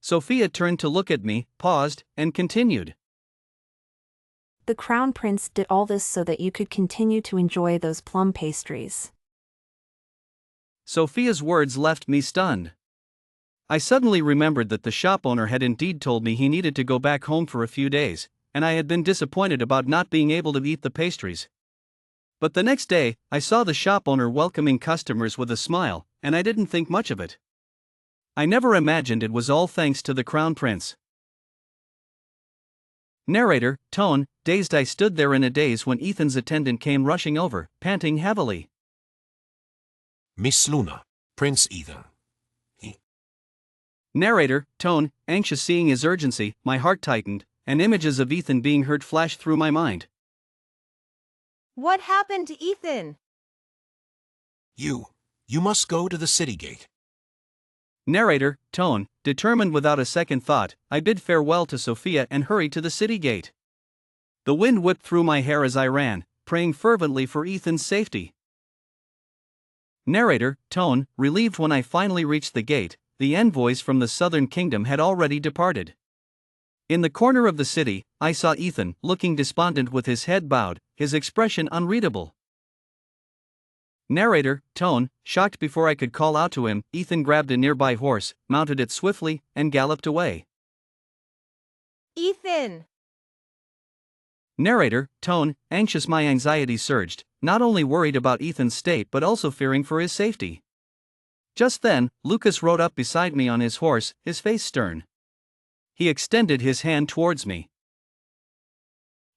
Sophia turned to look at me, paused, and continued. The Crown Prince did all this so that you could continue to enjoy those plum pastries. Sophia's words left me stunned. I suddenly remembered that the shop owner had indeed told me he needed to go back home for a few days, and I had been disappointed about not being able to eat the pastries. But the next day, I saw the shop owner welcoming customers with a smile, and I didn't think much of it. I never imagined it was all thanks to the Crown Prince. Narrator, tone, dazed. I stood there in a daze when Ethan's attendant came rushing over, panting heavily. Miss Luna, Prince Ethan. Narrator, tone, anxious. Seeing his urgency, my heart tightened, and images of Ethan being hurt flashed through my mind. What happened to Ethan? You must go to the city gate. Narrator, tone, determined without a second thought, I bid farewell to Sophia and hurried to the city gate. The wind whipped through my hair as I ran, praying fervently for Ethan's safety. Narrator, tone, relieved when I finally reached the gate. The envoys from the southern kingdom had already departed. In the corner of the city, I saw Ethan, looking despondent with his head bowed, his expression unreadable. Narrator, tone, shocked before I could call out to him, Ethan grabbed a nearby horse, mounted it swiftly, and galloped away. Ethan! Narrator, tone, anxious. My anxiety surged, not only worried about Ethan's state but also fearing for his safety. Just then, Lucas rode up beside me on his horse, his face stern. He extended his hand towards me.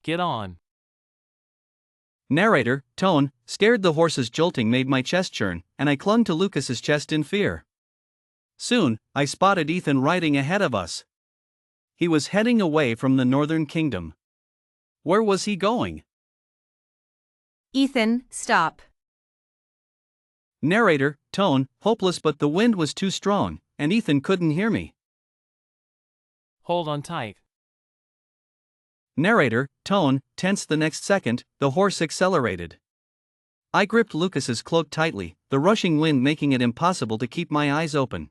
Get on. Narrator, tone, scared. The horse's jolting made my chest churn, and I clung to Lucas's chest in fear. Soon, I spotted Ethan riding ahead of us. He was heading away from the Northern Kingdom. Where was he going? Ethan, stop. Narrator, tone, hopeless, but the wind was too strong, and Ethan couldn't hear me. Hold on tight. Narrator, tone, tense. The next second, the horse accelerated. I gripped Lucas's cloak tightly, the rushing wind making it impossible to keep my eyes open.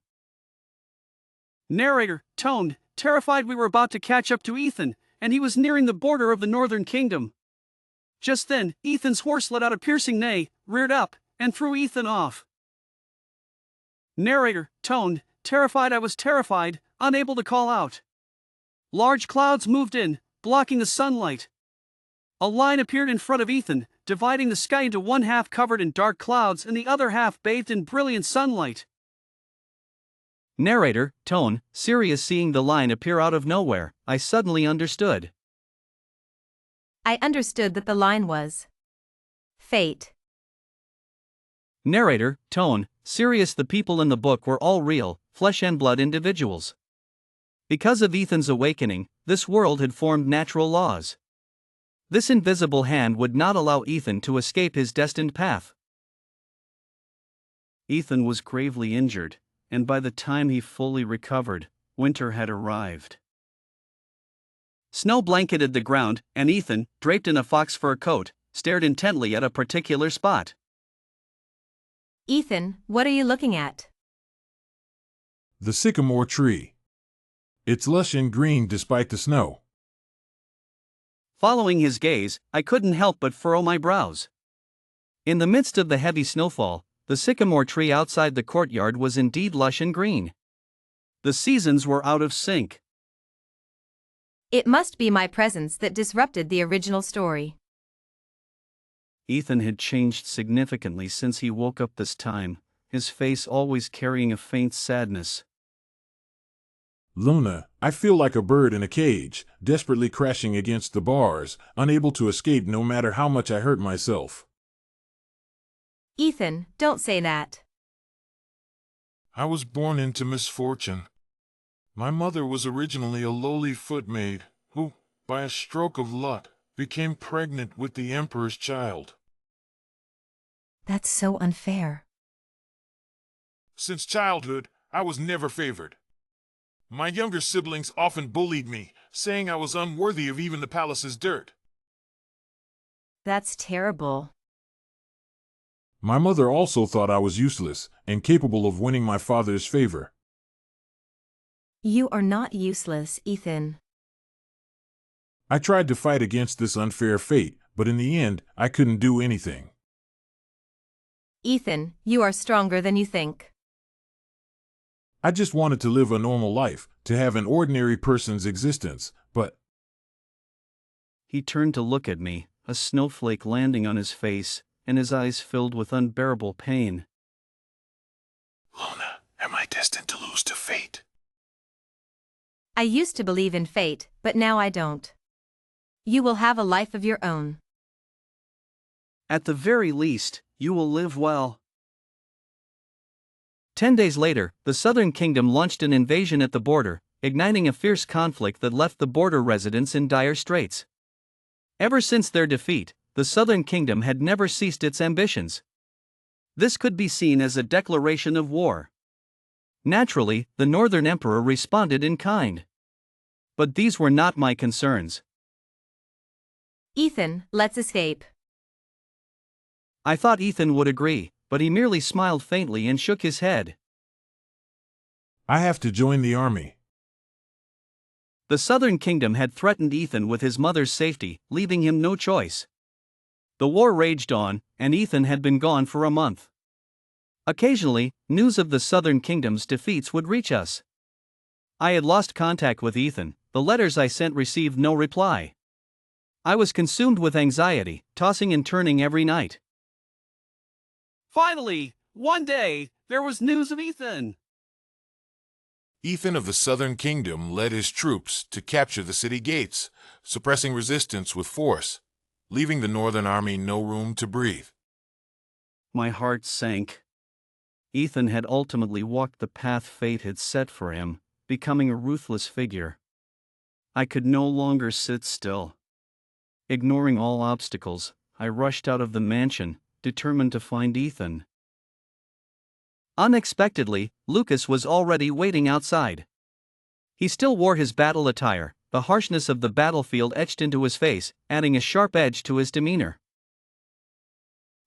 Narrator, tone, terrified we were about to catch up to Ethan, and he was nearing the border of the Northern Kingdom. Just then, Ethan's horse let out a piercing neigh, reared up, and threw Ethan off. Narrator, tone, terrified. I was terrified, unable to call out. Large clouds moved in, blocking the sunlight. A line appeared in front of Ethan, dividing the sky into one half covered in dark clouds and the other half bathed in brilliant sunlight. Narrator, tone, serious. Seeing the line appear out of nowhere, I suddenly understood. I understood that the line was fate. Narrator, tone, serious. The people in the book were all real, flesh and blood individuals. Because of Ethan's awakening, this world had formed natural laws. This invisible hand would not allow Ethan to escape his destined path. Ethan was gravely injured, and by the time he fully recovered, winter had arrived. Snow blanketed the ground, and Ethan, draped in a fox fur coat, stared intently at a particular spot. Ethan, what are you looking at? The sycamore tree. It's lush and green despite the snow. Following his gaze, I couldn't help but furrow my brows. In the midst of the heavy snowfall, the sycamore tree outside the courtyard was indeed lush and green. The seasons were out of sync. It must be my presence that disrupted the original story. Ethan had changed significantly since he woke up this time, his face always carrying a faint sadness. Luna, I feel like a bird in a cage, desperately crashing against the bars, unable to escape no matter how much I hurt myself. Ethan, don't say that. I was born into misfortune. My mother was originally a lowly footmaid, who, by a stroke of luck, became pregnant with the Emperor's child. That's so unfair. Since childhood, I was never favored. My younger siblings often bullied me, saying I was unworthy of even the palace's dirt. That's terrible. My mother also thought I was useless, and capable of winning my father's favor. You are not useless, Ethan. I tried to fight against this unfair fate, but in the end, I couldn't do anything. Ethan, you are stronger than you think. I just wanted to live a normal life, to have an ordinary person's existence, but... He turned to look at me, a snowflake landing on his face, and his eyes filled with unbearable pain. Luna, am I destined to lose to fate? I used to believe in fate, but now I don't. You will have a life of your own. At the very least, you will live well. 10 days later, the Southern Kingdom launched an invasion at the border, igniting a fierce conflict that left the border residents in dire straits. Ever since their defeat, the Southern Kingdom had never ceased its ambitions. This could be seen as a declaration of war. Naturally, the Northern Emperor responded in kind. But these were not my concerns. Ethan, let's escape. I thought Ethan would agree, but he merely smiled faintly and shook his head. I have to join the army. The Southern Kingdom had threatened Ethan with his mother's safety, leaving him no choice. The war raged on, and Ethan had been gone for a month. Occasionally, news of the Southern Kingdom's defeats would reach us. I had lost contact with Ethan, the letters I sent received no reply. I was consumed with anxiety, tossing and turning every night. Finally, one day, there was news of Ethan. Ethan of the Southern Kingdom led his troops to capture the city gates, suppressing resistance with force, leaving the Northern Army no room to breathe. My heart sank. Ethan had ultimately walked the path fate had set for him, becoming a ruthless figure. I could no longer sit still. Ignoring all obstacles, I rushed out of the mansion, determined to find Ethan. Unexpectedly, Lucas was already waiting outside. He still wore his battle attire, the harshness of the battlefield etched into his face, adding a sharp edge to his demeanor.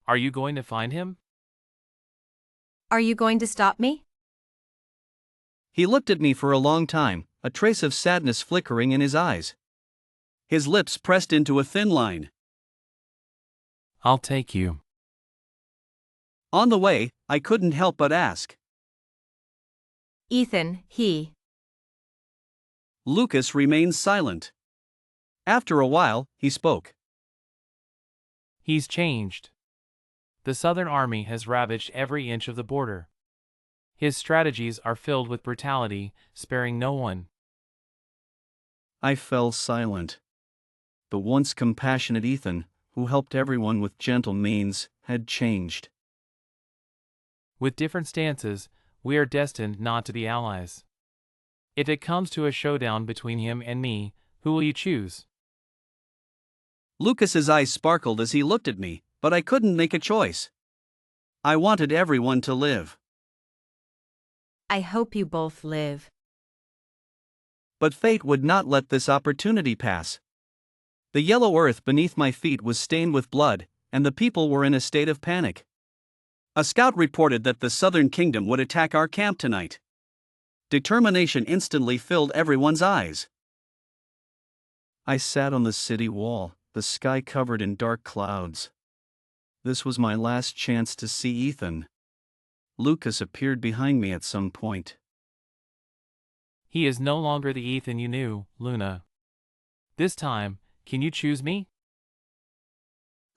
Are you going to find him? Are you going to stop me? He looked at me for a long time, a trace of sadness flickering in his eyes. His lips pressed into a thin line. I'll take you. On the way, I couldn't help but ask. Ethan, he. Lucas remained silent. After a while, he spoke. He's changed. The Southern Army has ravaged every inch of the border. His strategies are filled with brutality, sparing no one. I fell silent. The once compassionate Ethan, who helped everyone with gentle means, had changed. With different stances, we are destined not to be allies. If it comes to a showdown between him and me, who will you choose? Lucas's eyes sparkled as he looked at me, but I couldn't make a choice. I wanted everyone to live. I hope you both live. But fate would not let this opportunity pass. The yellow earth beneath my feet was stained with blood, and the people were in a state of panic. A scout reported that the Southern Kingdom would attack our camp tonight. Determination instantly filled everyone's eyes. I sat on the city wall, the sky covered in dark clouds. This was my last chance to see Ethan. Lucas appeared behind me at some point. He is no longer the Ethan you knew, Luna. This time, can you choose me?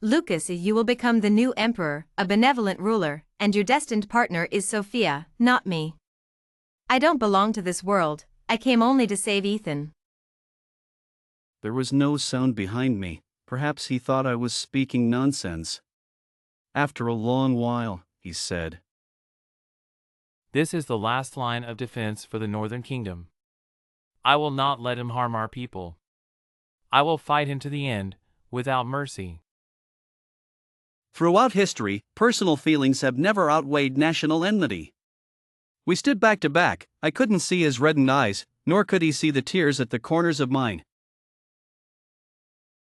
Lucas, you will become the new emperor, a benevolent ruler, and your destined partner is Sophia, not me. I don't belong to this world, I came only to save Ethan. There was no sound behind me, perhaps he thought I was speaking nonsense. After a long while, he said, This is the last line of defense for the Northern Kingdom. I will not let him harm our people. I will fight him to the end, without mercy. Throughout history, personal feelings have never outweighed national enmity. We stood back to back, I couldn't see his reddened eyes, nor could he see the tears at the corners of mine.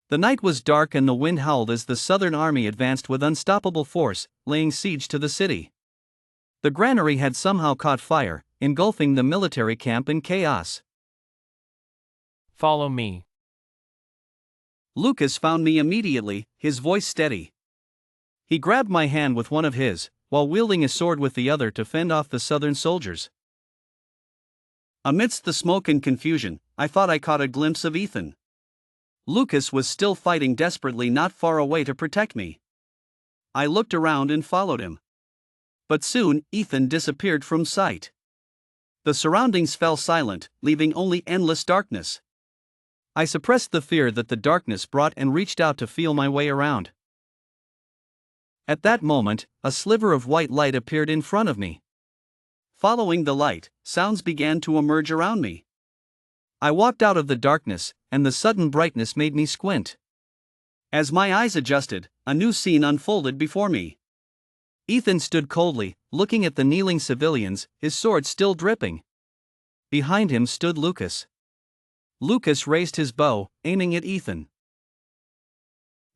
The night was dark and the wind howled as the Southern Army advanced with unstoppable force, laying siege to the city. The granary had somehow caught fire, engulfing the military camp in chaos. Follow me. Lucas found me immediately, his voice steady. He grabbed my hand with one of his, while wielding a sword with the other to fend off the Southern soldiers. Amidst the smoke and confusion, I thought I caught a glimpse of Ethan. Lucas was still fighting desperately not far away to protect me. I looked around and followed him. But soon, Ethan disappeared from sight. The surroundings fell silent, leaving only endless darkness. I suppressed the fear that the darkness brought and reached out to feel my way around. At that moment, a sliver of white light appeared in front of me. Following the light, sounds began to emerge around me. I walked out of the darkness, and the sudden brightness made me squint. As my eyes adjusted, a new scene unfolded before me. Ethan stood coldly, looking at the kneeling civilians, his sword still dripping. Behind him stood Lucas. Lucas raised his bow, aiming at Ethan.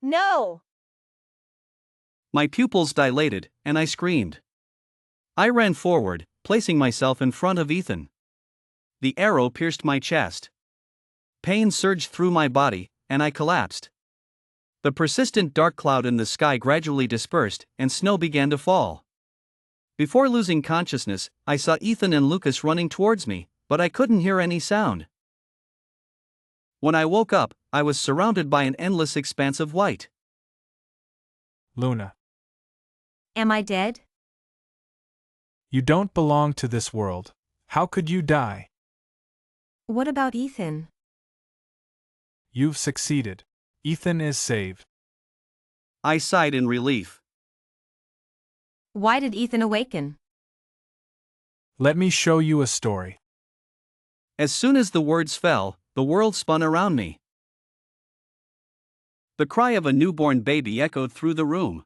No! My pupils dilated, and I screamed. I ran forward, placing myself in front of Ethan. The arrow pierced my chest. Pain surged through my body, and I collapsed. The persistent dark cloud in the sky gradually dispersed, and snow began to fall. Before losing consciousness, I saw Ethan and Lucas running towards me, but I couldn't hear any sound. When I woke up, I was surrounded by an endless expanse of white. Luna. Am I dead? You don't belong to this world. How could you die? What about Ethan? You've succeeded. Ethan is saved. I sighed in relief. Why did Ethan awaken? Let me show you a story. As soon as the words fell, the world spun around me. The cry of a newborn baby echoed through the room.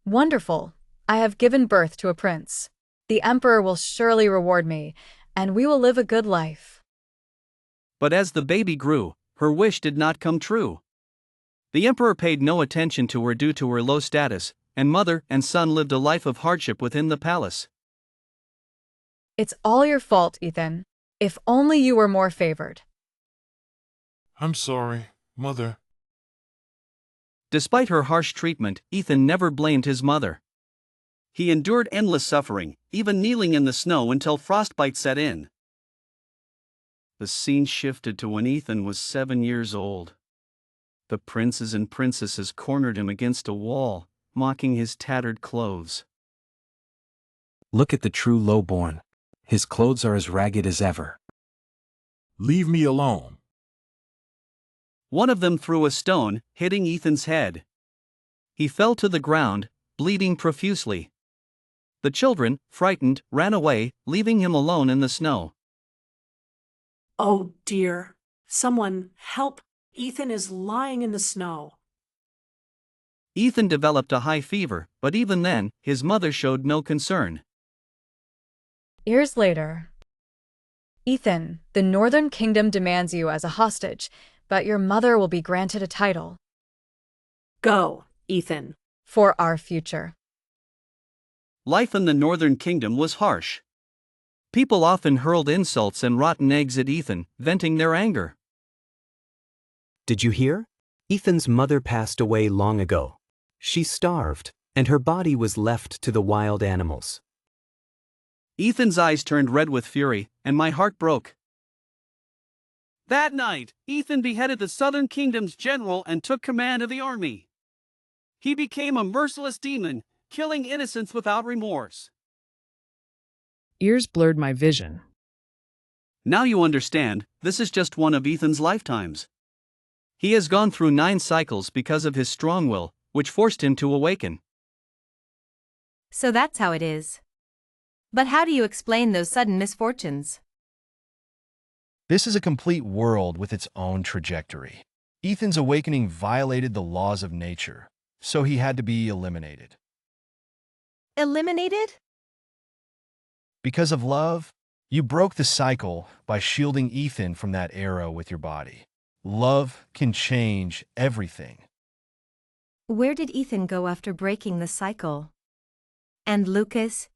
Wonderful! I have given birth to a prince. The emperor will surely reward me, and we will live a good life. But as the baby grew, her wish did not come true. The emperor paid no attention to her due to her low status, and mother and son lived a life of hardship within the palace. It's all your fault, Ethan. If only you were more favored. I'm sorry, Mother. Despite her harsh treatment, Ethan never blamed his mother. He endured endless suffering, even kneeling in the snow until frostbite set in. The scene shifted to when Ethan was 7 years old. The princes and princesses cornered him against a wall, mocking his tattered clothes. Look at the true lowborn. His clothes are as ragged as ever. Leave me alone. One of them threw a stone, hitting Ethan's head. He fell to the ground, bleeding profusely. The children, frightened, ran away, leaving him alone in the snow. Oh dear. Someone help. Ethan is lying in the snow. Ethan developed a high fever, but even then, his mother showed no concern. Years later. Ethan, the Northern Kingdom demands you as a hostage, but your mother will be granted a title. Go, Ethan. For our future. Life in the Northern Kingdom was harsh. People often hurled insults and rotten eggs at Ethan, venting their anger. Did you hear? Ethan's mother passed away long ago. She starved, and her body was left to the wild animals. Ethan's eyes turned red with fury, and my heart broke. That night, Ethan beheaded the Southern Kingdom's general and took command of the army. He became a merciless demon, killing innocents without remorse. Ears blurred my vision. Now you understand, this is just one of Ethan's lifetimes. He has gone through 9 cycles because of his strong will, which forced him to awaken. So that's how it is. But how do you explain those sudden misfortunes? This is a complete world with its own trajectory. Ethan's awakening violated the laws of nature, so he had to be eliminated. Eliminated? Because of love, you broke the cycle by shielding Ethan from that arrow with your body. Love can change everything. Where did Ethan go after breaking the cycle? And Lucas,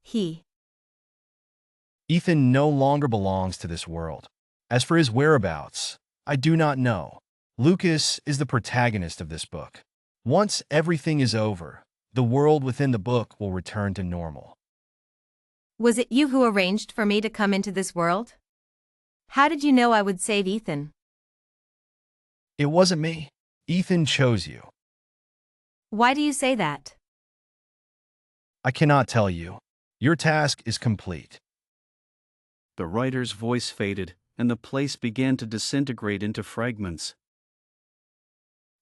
Ethan no longer belongs to this world. As for his whereabouts, I do not know. Lucas is the protagonist of this book. Once everything is over, the world within the book will return to normal. Was it you who arranged for me to come into this world? How did you know I would save Ethan? It wasn't me. Ethan chose you. Why do you say that? I cannot tell you. Your task is complete. The writer's voice faded, and the place began to disintegrate into fragments.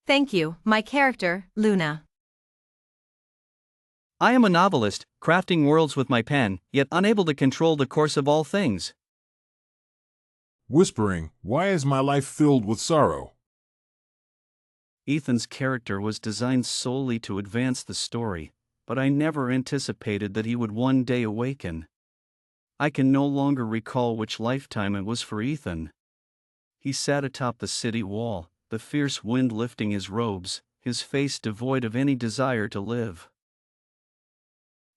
Thank you, my character, Luna. I am a novelist, crafting worlds with my pen, yet unable to control the course of all things. Whispering, why is my life filled with sorrow? Ethan's character was designed solely to advance the story, but I never anticipated that he would one day awaken. I can no longer recall which lifetime it was for Ethan. He sat atop the city wall, the fierce wind lifting his robes, his face devoid of any desire to live.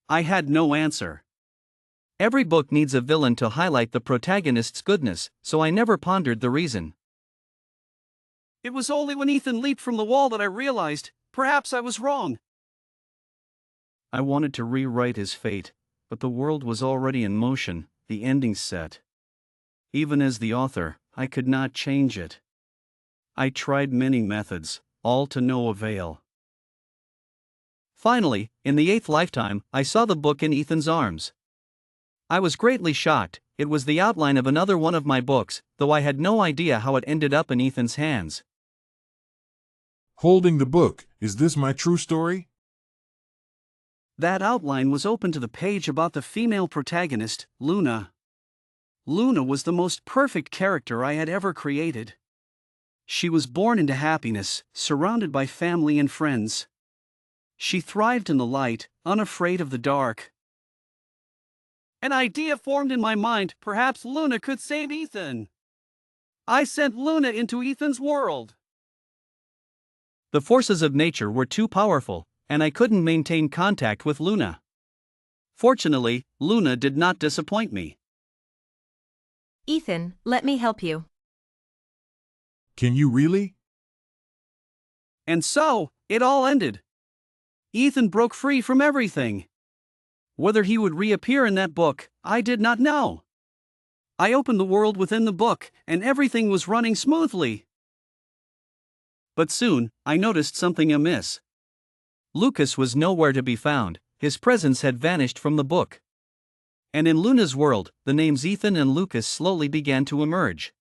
I had no answer. Every book needs a villain to highlight the protagonist's goodness, so I never pondered the reason. It was only when Ethan leaped from the wall that I realized, perhaps I was wrong. I wanted to rewrite his fate, but the world was already in motion, the ending set. Even as the author, I could not change it. I tried many methods, all to no avail. Finally, in the 8th lifetime, I saw the book in Ethan's arms. I was greatly shocked. It was the outline of another one of my books, though I had no idea how it ended up in Ethan's hands. Holding the book, is this my true story? That outline was open to the page about the female protagonist, Luna. Luna was the most perfect character I had ever created. She was born into happiness, surrounded by family and friends. She thrived in the light, unafraid of the dark. An idea formed in my mind, perhaps Luna could save Ethan. I sent Luna into Ethan's world. The forces of nature were too powerful, and I couldn't maintain contact with Luna. Fortunately, Luna did not disappoint me. Ethan, let me help you. Can you really? And so, it all ended. Ethan broke free from everything. Whether he would reappear in that book, I did not know. I opened the world within the book, and everything was running smoothly. But soon, I noticed something amiss. Lucas was nowhere to be found, his presence had vanished from the book. And in Luna's world, the names Ethan and Lucas slowly began to emerge.